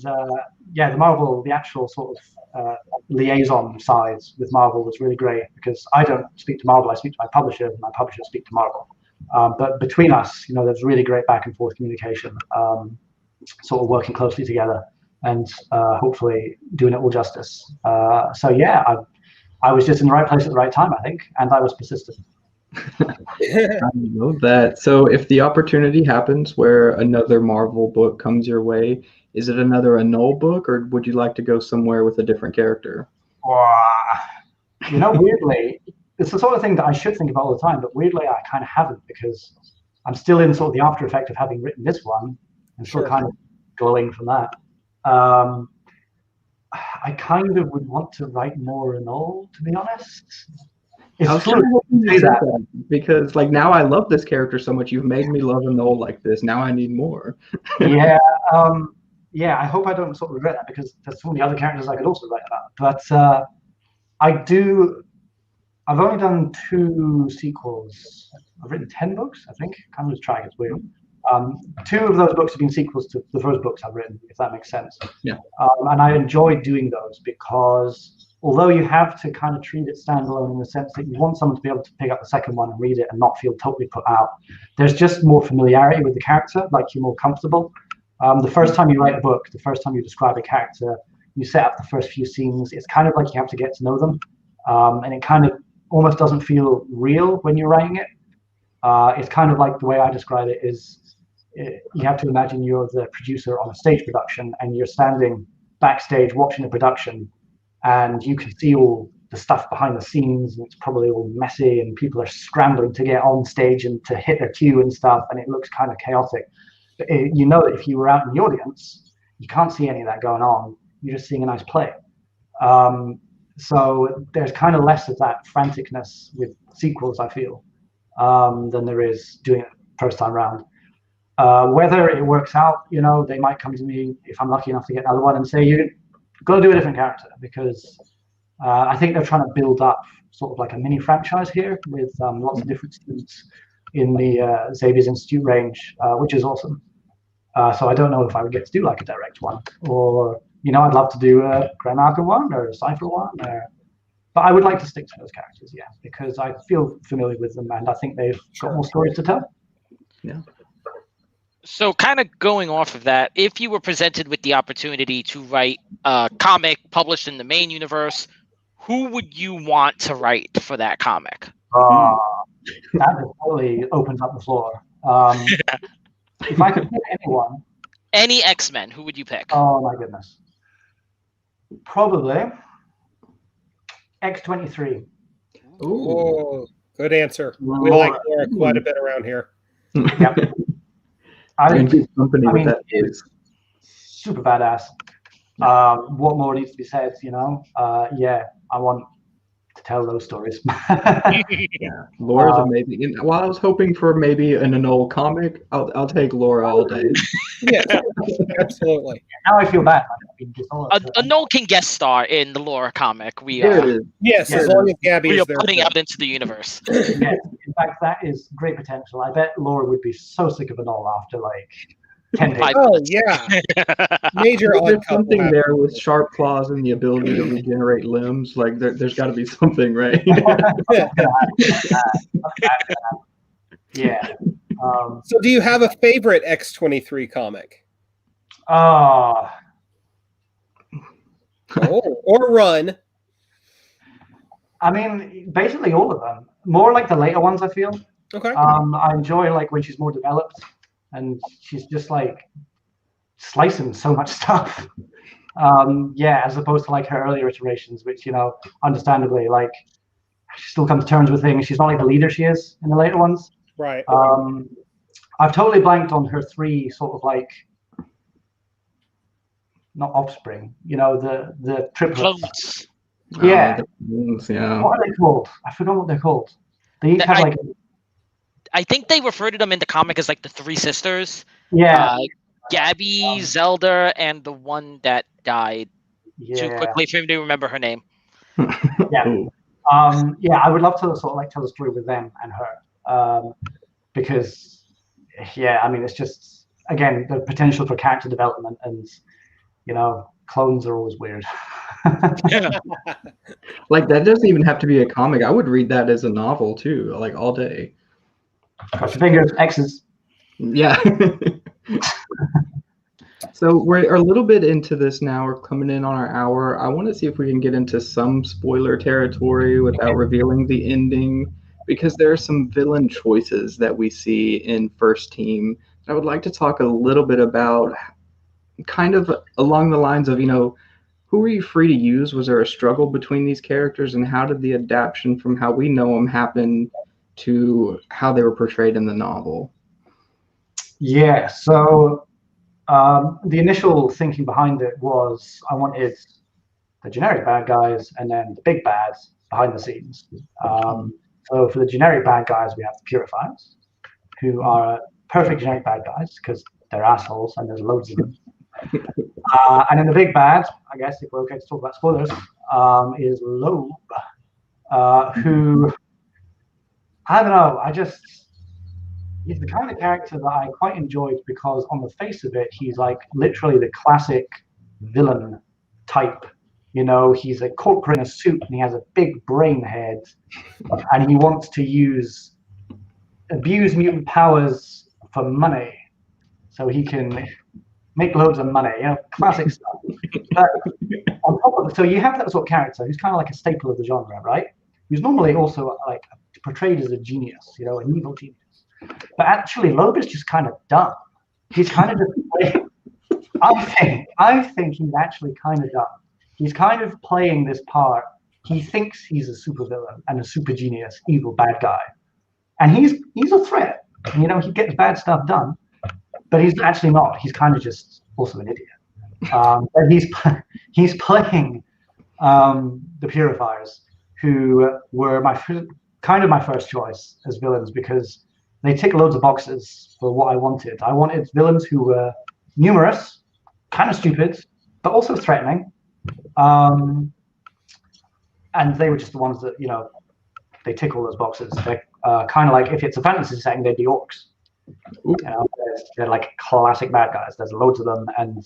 the actual sort of liaison side with Marvel was really great, because I don't speak to Marvel, I speak to my publisher, and my publisher speak to Marvel. But between us, there's really great back and forth communication, sort of working closely together and hopefully doing it all justice. So yeah, I was just in the right place at the right time, I think, and I was persistent. I know that. So if the opportunity happens where another Marvel book comes your way, is it another Anole book, or would you like to go somewhere with a different character? Weirdly, it's the sort of thing that I should think about all the time, but weirdly I kind of haven't, because I'm still in sort of the after effect of having written this one and still kind of glowing from that. I kind of would want to write more Anole, to be honest. It's true to say that, because like now I love this character so much. You've made me love Anole like this. Now I need more. Yeah. I hope I don't sort of regret that, because there's so many other characters I could also write about. But I've only done 2 sequels. I've written 10 books, I think. Kind of lose track, it's weird. 2 of those books have been sequels to the first books I've written, if that makes sense. Yeah. And I enjoy doing those, because although you have to kind of treat it standalone in the sense that you want someone to be able to pick up the second one and read it and not feel totally put out, there's just more familiarity with the character, like you're more comfortable. The first time you write a book, the first time you describe a character, you set up the first few scenes, it's kind of like you have to get to know them. And it kind of almost doesn't feel real when you're writing it. It's kind of like, the way I describe it is, you have to imagine you're the producer on a stage production and you're standing backstage watching the production, and you can see all the stuff behind the scenes, and it's probably all messy and people are scrambling to get on stage and to hit their cue and stuff, and it looks kind of chaotic. But that if you were out in the audience, you can't see any of that going on. You're just seeing a nice play. So there's kind of less of that franticness with sequels, I feel, than there is doing it first time round. Whether it works out, they might come to me if I'm lucky enough to get another one and say, you've got to do a different character, because I think they're trying to build up sort of like a mini franchise here with lots of different students in the Xavier's Institute range, which is awesome. So I don't know if I would get to do like a direct one, or I'd love to do a Graymalkin one or a Cipher one, but I would like to stick to those characters, yeah, because I feel familiar with them and I think they've got more stories to tell. Yeah. So kind of going off of that, if you were presented with the opportunity to write a comic published in the main universe, who would you want to write for that comic? That just totally opens up the floor. If I could pick anyone, Any X-Men, who would you pick? oh my goodness, probably X-23. Oh, good answer. We like Laura quite a bit around here. Yep. And good company with that is super badass. What more needs to be said? Yeah, I want to tell those stories. Yeah, Laura's amazing. And while I was hoping for maybe an Anole comic, I'll take Laura all day. Yeah, absolutely. Now I feel bad. Anole can guest star in the Laura comic. Yes, as long as Gabby we is are there. putting out into the universe. Yes, in fact, that is great potential. I bet Laura would be so sick of Anole after like 10 pages. Oh yeah, major There's odd something couple there with sharp claws and the ability to regenerate limbs. Like there's got to be something, right? Yeah. So, do you have a favorite X-23 comic? Oh, or run? I mean, basically all of them. More like the later ones, I feel. Okay. I enjoy like when she's more developed and she's just like slicing so much stuff. Yeah, as opposed to like her earlier iterations, which understandably, like she still comes to terms with things. She's not like the leader she is in the later ones. Right. I've totally blanked on her three sort of like not offspring, the triplets. Yeah. Yeah. What are they called? I forgot what they're called. They each have like. I think they refer to them in the comic as like the three sisters. Yeah. Gabby, Zelda, and the one that died. Yeah. Too quickly for me to remember her name. Yeah. Yeah, I would love to sort of like tell the story with them and her. Because yeah, I mean it's just again the potential for character development and clones are always weird. Like that doesn't even have to be a comic. I would read that as a novel too, like all day. Cross your fingers, X's. Yeah. So we're a little bit into this now. We're coming in on our hour. I want to see if we can get into some spoiler territory without revealing the ending, because there are some villain choices that we see in First Team. I would like to talk a little bit about kind of along the lines of, who were you free to use? Was there a struggle between these characters, and how did the adaptation from how we know them happen to how they were portrayed in the novel? Yeah, so the initial thinking behind it was I wanted the generic bad guys and then the big bads behind the scenes. So for the generic bad guys, we have the Purifiers, who are perfect generic bad guys because they're assholes and there's loads of them. And then the big bad, I guess if we're okay to talk about spoilers, is Loeb, who, I don't know, he's the kind of character that I quite enjoyed because on the face of it, he's like literally the classic villain type. He's a corporate in a suit and he has a big brain head and he wants to abuse mutant powers for money so he can make loads of money, classic stuff. But on top of it, so you have that sort of character who's kind of like a staple of the genre, right? Who's normally also like portrayed as a genius, an evil genius. But actually, Loeb is just kind of dumb. He's kind of just. I think he's actually kind of dumb. He's kind of playing this part. He thinks he's a supervillain and a super genius, evil bad guy, and he's a threat. He gets bad stuff done, but he's actually not. He's kind of just also an idiot. But he's playing the Purifiers, who were my first choice as villains because they tick loads of boxes for what I wanted. I wanted villains who were numerous, kind of stupid, but also threatening. And they were just the ones that, they tick all those boxes. They're kind of like, if it's a fantasy setting, they'd be orcs. They're like classic bad guys. There's loads of them, and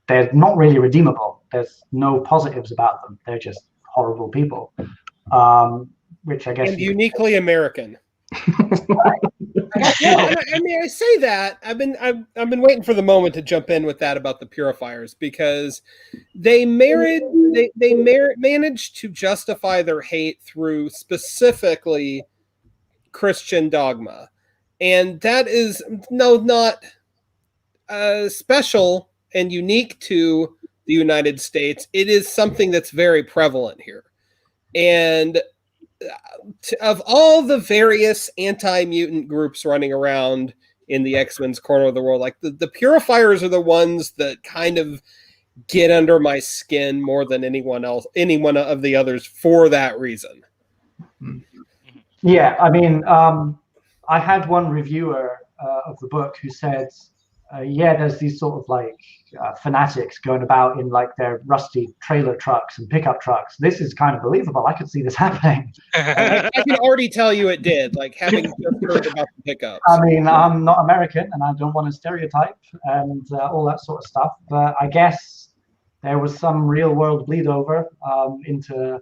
they're not really redeemable. There's no positives about them. They're just horrible people. Which I guess... And uniquely American. Well, I mean, I say that I've been waiting for the moment to jump in with that about the purifiers, because they managed to justify their hate through specifically Christian dogma, and that is not special and unique to the United States. It is something that's very prevalent here, and of all the various anti-mutant groups running around in the X-Men's corner of the world, like the purifiers are the ones that kind of get under my skin more than any one of the others for that reason. Yeah, I mean, I had one reviewer of the book who said, yeah, there's these sort of like fanatics going about in like their rusty trailer trucks and pickup trucks. This is kind of believable. I could see this happening. I can already tell you it did, like having just heard about the pickups. I mean, I'm not American and I don't want to stereotype and all that sort of stuff, but I guess there was some real world bleed over into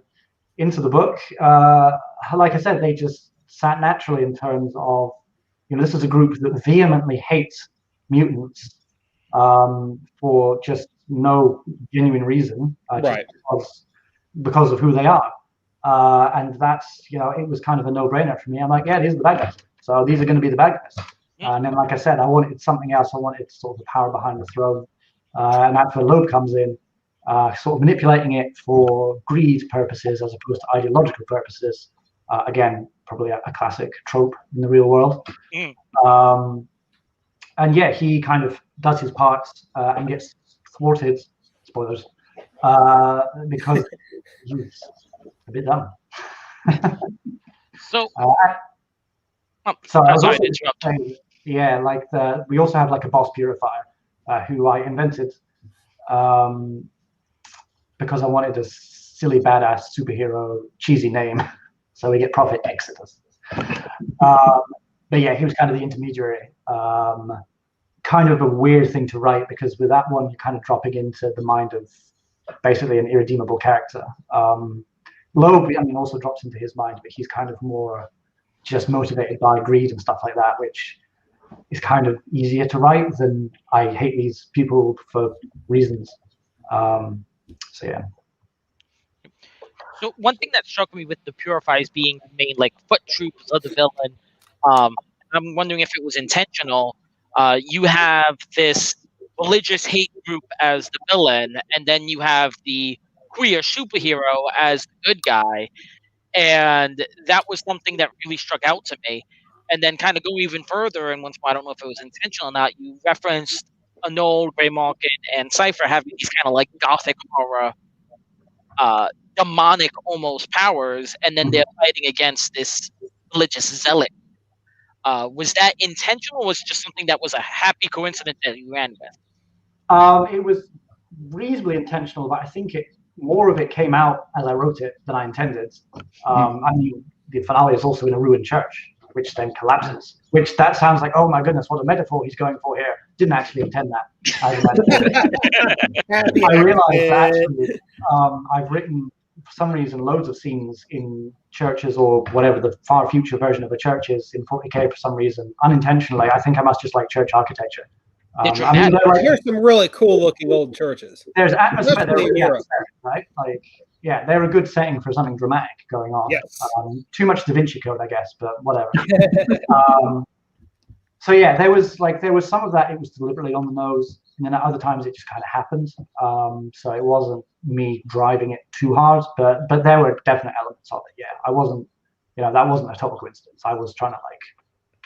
the book. Like I said, they just sat naturally in terms of, this is a group that vehemently hates mutants for just no genuine reason, right? Because of who they are, and that's it was kind of a no-brainer for me. I'm like, yeah, these are the bad guys, so these are going to be the bad guys. And then, like I said, I wanted something else. I wanted sort of the power behind the throne, and that's where Loeb comes in, sort of manipulating it for greed purposes as opposed to ideological purposes. Again, probably a classic trope in the real world. And yeah, he kind of does his part and gets thwarted, spoilers, because he's a bit dumb. So, sorry, I was also saying, yeah, like we also have like a boss purifier who I invented because I wanted a silly, badass superhero, cheesy name, so we get Prophet Exodus. But yeah, he was kind of the intermediary. Kind of a weird thing to write, because with that one, you're kind of dropping into the mind of basically an irredeemable character. Loeb, I mean, also drops into his mind, but he's kind of more just motivated by greed and stuff like that, which is kind of easier to write than I hate these people for reasons. So yeah. So one thing that struck me with the Purifiers being the main like foot troops of the villain, I'm wondering if it was intentional. You have this religious hate group as the villain, and then you have the queer superhero as the good guy, and that was something that really struck out to me. And then kind of go even further, and once more, I don't know if it was intentional or not, you referenced Anole, Graymalkin, and Cipher having these kind of like gothic horror, demonic almost powers, and then they're fighting against this religious zealot. Was that intentional, or was it just something that was a happy coincidence that you ran with? It was reasonably intentional, but I think more of it came out as I wrote it than I intended. I mean, the finale is also in a ruined church, which then collapses. Which that sounds like, oh my goodness, what a metaphor he's going for here. Didn't actually intend that. I realized that actually, I've written, for some reason, loads of scenes in churches or whatever the far future version of a church is in 40K for some reason, unintentionally. I think I must just like church architecture. I mean, there's some really cool looking old churches. There's atmosphere, right? Like, yeah, they're a good setting for something dramatic going on. Yes. Too much Da Vinci Code, I guess, but whatever. So yeah, there was some of that. It was deliberately on the nose, and then at other times it just kind of happened. So it wasn't me driving it too hard, but there were definite elements of it. Yeah, I wasn't, that wasn't a total coincidence. I was trying to like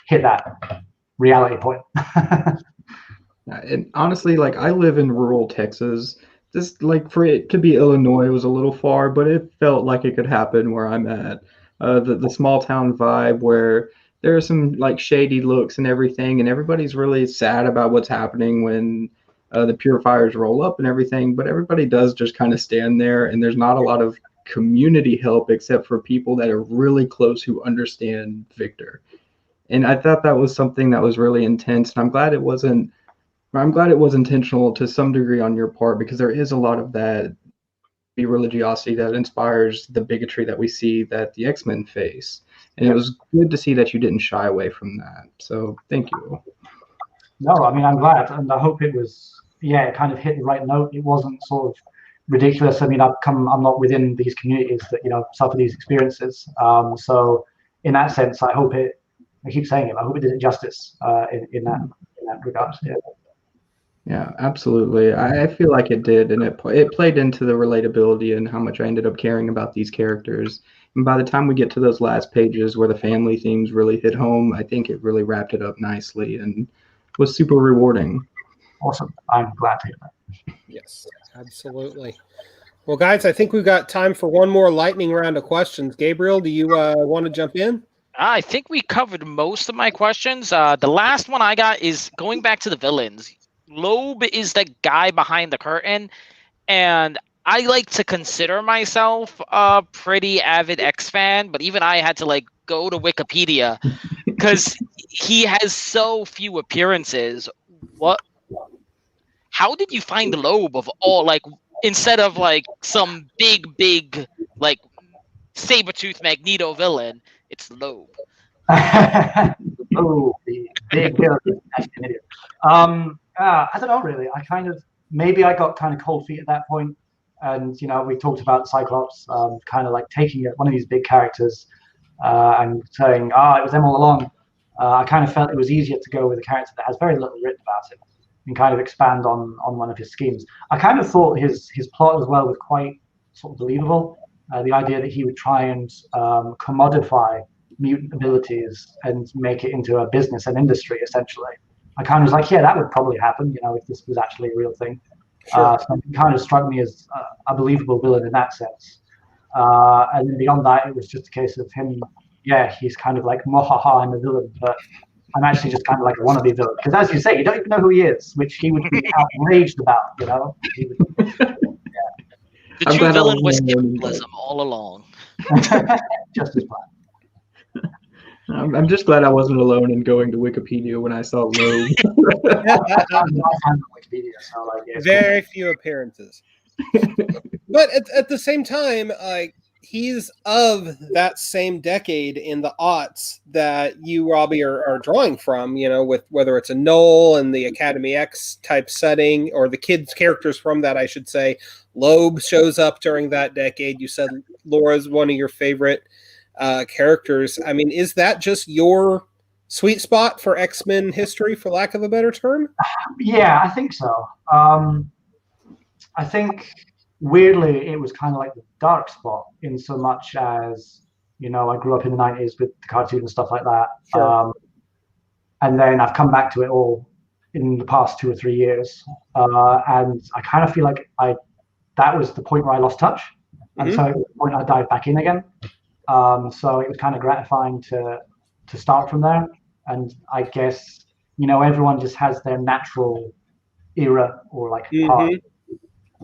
hit that reality point. And honestly, like I live in rural Texas. Just like for it to be Illinois was a little far, but it felt like it could happen where I'm at. The small town vibe where there are some like shady looks and everything, and everybody's really sad about what's happening when the purifiers roll up and everything. But everybody does just kind of stand there, and there's not a lot of community help except for people that are really close who understand Victor. And I thought that was something that was really intense, and I'm glad it was intentional to some degree on your part, because there is a lot of that be religiosity that inspires the bigotry that we see that the X-Men face. And it was good to see that you didn't shy away from that. So thank you. No, I mean, I'm glad, and I hope it was, it kind of hit the right note. It wasn't sort of ridiculous. I mean, I'm not within these communities that, suffer these experiences. So in that sense, I hope I keep saying it, I hope it did it justice in that regard. Yeah. Yeah, absolutely. I feel like it did, and it played into the relatability and how much I ended up caring about these characters. And by the time we get to those last pages where the family themes really hit home, I think it really wrapped it up nicely and was super rewarding. Awesome. I'm glad to hear that. Yes, absolutely. Well, guys, I think we've got time for one more lightning round of questions. Gabriel, do you want to jump in? I think we covered most of my questions. The last one I got is going back to the villains. Loeb is the guy behind the curtain, and I like to consider myself a pretty avid X fan, but even I had to go to Wikipedia because he has so few appearances. How did you find Loeb of all, instead of some big Sabretooth Magneto villain, it's Loeb? Oh, the big villain. I don't know really. Maybe I got kind of cold feet at that point, and we talked about Cyclops, kind of taking one of these big characters and saying, it was them all along. I kind of felt it was easier to go with a character that has very little written about him and kind of expand on one of his schemes. I kind of thought his plot as well was quite sort of believable. The idea that he would try and commodify mutant abilities and make it into a business and industry, essentially. I kind of was like, yeah, that would probably happen, if this was actually a real thing. Sure. So it kind of struck me as a believable villain in that sense. And then beyond that, it was just a case of him, he's kind of like, mohaha, I'm a villain, but I'm actually just kind of like a wannabe villain. Because as you say, you don't even know who he is, which he would be outraged about, He would, The true villain was capitalism all along. just as bad. I'm just glad I wasn't alone in going to Wikipedia when I saw Loeb. Very few appearances. But at the same time, he's of that same decade in the aughts that you, Robbie, are drawing from, with whether it's Anole and the Academy X type setting, or the kids' characters from that, I should say. Loeb shows up during that decade. You said Laura's one of your favorite characters. I mean, is that just your sweet spot for X-Men history, for lack of a better term? Yeah, I think so. I think weirdly it was kind of like the dark spot, in so much as I grew up in the 90s with the cartoon and stuff like that. Sure. And then I've come back to it all in the past 2 or 3 years, and I kind of feel like that was the point where I lost touch, and so it was the point I dived back in again. So it was kind of gratifying to start from there. And I guess, everyone just has their natural era or part.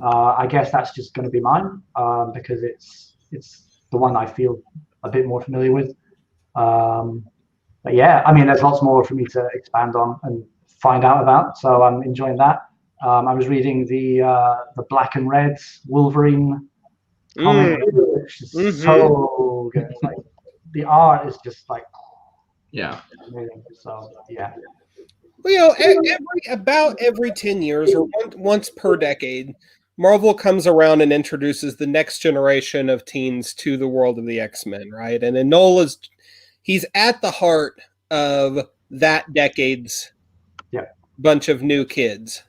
I guess that's just going to be mine, because it's the one I feel a bit more familiar with. But yeah, I mean, there's lots more for me to expand on and find out about. So I'm enjoying that. I was reading the Black and Reds Wolverine comic, which is so good. The art is just amazing. So yeah. Well, every 10 years or once per decade, Marvel comes around and introduces the next generation of teens to the world of the X-Men, right? And Anole he's at the heart of that decade's bunch of new kids,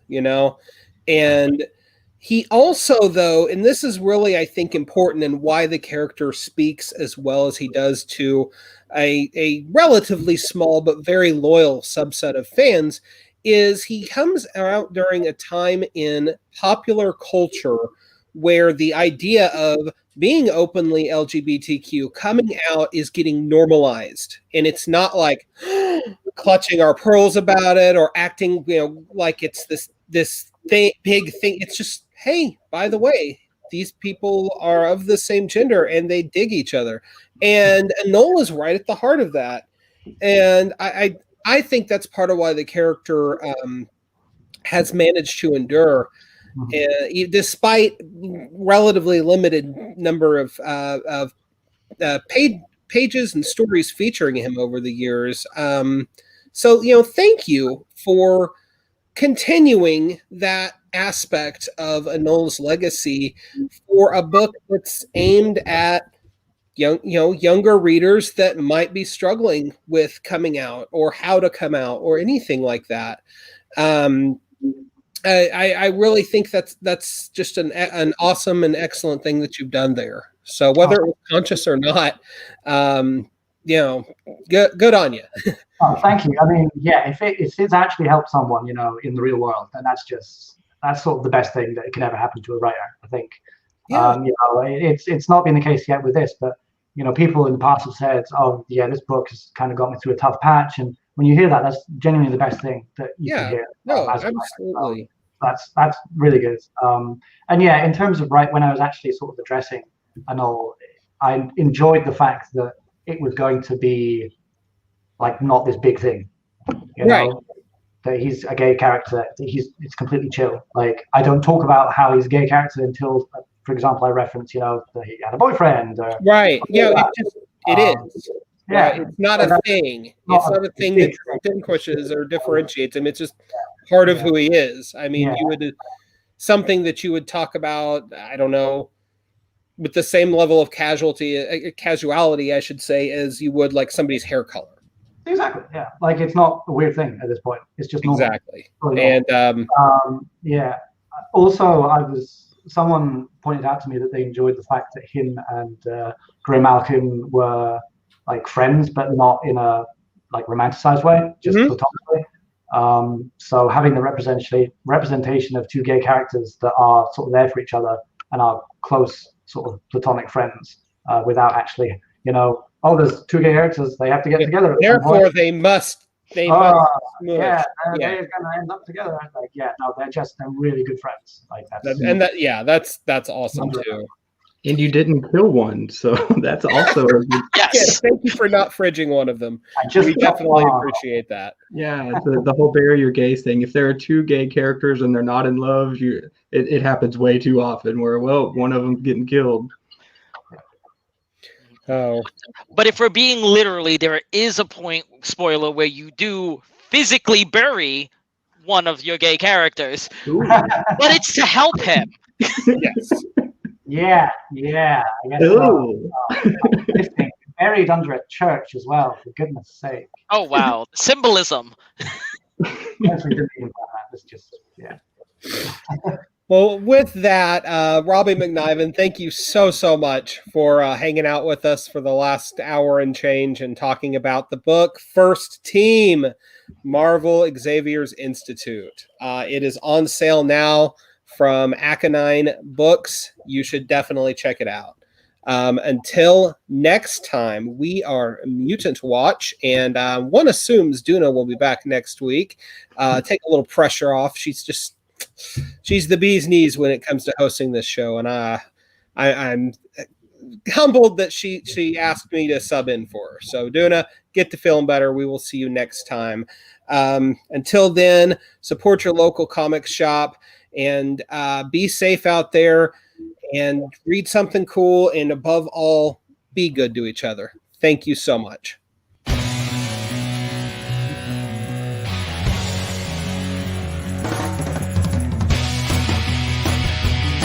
and he also, though, and this is really, I think, important and why the character speaks as well as he does to a relatively small but very loyal subset of fans, is he comes out during a time in popular culture where the idea of being openly LGBTQ coming out is getting normalized. And it's not like clutching our pearls about it or acting, like it's this big thing. It's just, hey, by the way, these people are of the same gender and they dig each other. And Anole is right at the heart of that. And I think that's part of why the character has managed to endure. despite relatively limited number of pages and stories featuring him over the years. So, thank you for continuing that aspect of Anole's legacy for a book that's aimed at younger readers that might be struggling with coming out or how to come out or anything like that. I really think that's just an awesome and excellent thing that you've done there. So whether it was conscious or not, good on you. Oh, thank you. I mean, yeah, if it's actually helped someone, in the real world, then that's sort of the best thing that could ever happen to a writer, I think. Yeah. It's not been the case yet with this, but people in the past have said, "Oh, yeah, this book has kind of got me through a tough patch." And when you hear that, that's genuinely the best thing that you can hear. No, absolutely. That's really good. And yeah, in terms of when I was actually sort of addressing Anole, I enjoyed the fact that it was going to be like not this big thing, right? That he's a gay character. It's completely chill. Like, I don't talk about how he's a gay character until, for example, I reference that he had a boyfriend. Right. Yeah. It is. Yeah. Right? It's not a thing. It's not a thing that distinguishes or differentiates him. It's just part of who he is. I mean, you would something that you would talk about, I don't know, with the same level of casuality, I should say, as you would like somebody's hair color. Exactly. Yeah. Like, it's not a weird thing at this point. It's just normal. Exactly. And also, someone pointed out to me that they enjoyed the fact that him and Graymalkin were like friends, but not in a like romanticized way, just platonically. So having the representation of two gay characters that are sort of there for each other and are close sort of platonic friends, without actually, there's two gay characters, they have to get together. Therefore, they must. They're going to end up together. Like, they're really good friends. Like that's awesome too. And you didn't kill one, so that's also a good. Yes. Yeah, thank you for not fridging one of them. We definitely appreciate that. Yeah, the whole bury your gays thing. If there are two gay characters and they're not in love, it happens way too often. Where one of them's getting killed. Oh. But if we're being literally, there is a point, spoiler, where you do physically bury one of your gay characters. But it's to help him. Yes. Yeah. I guess buried under a church as well, for goodness sake. Oh, wow. Symbolism. It's just, Well, with that, Robbie MacNiven, thank you so much for hanging out with us for the last hour and change and talking about the book First Team, Marvel Xavier's Institute. It is on sale now from Aconine Books. You should definitely check it out. Until next time, we are Mutant Watch, and one assumes Duna will be back next week. Take a little pressure off. She's the bee's knees when it comes to hosting this show, and I'm humbled that she asked me to sub in for her. So Duna, get to feeling better. We will see you next time. Until then, support your local comic shop and be safe out there and read something cool, and above all, be good to each other. Thank you so much.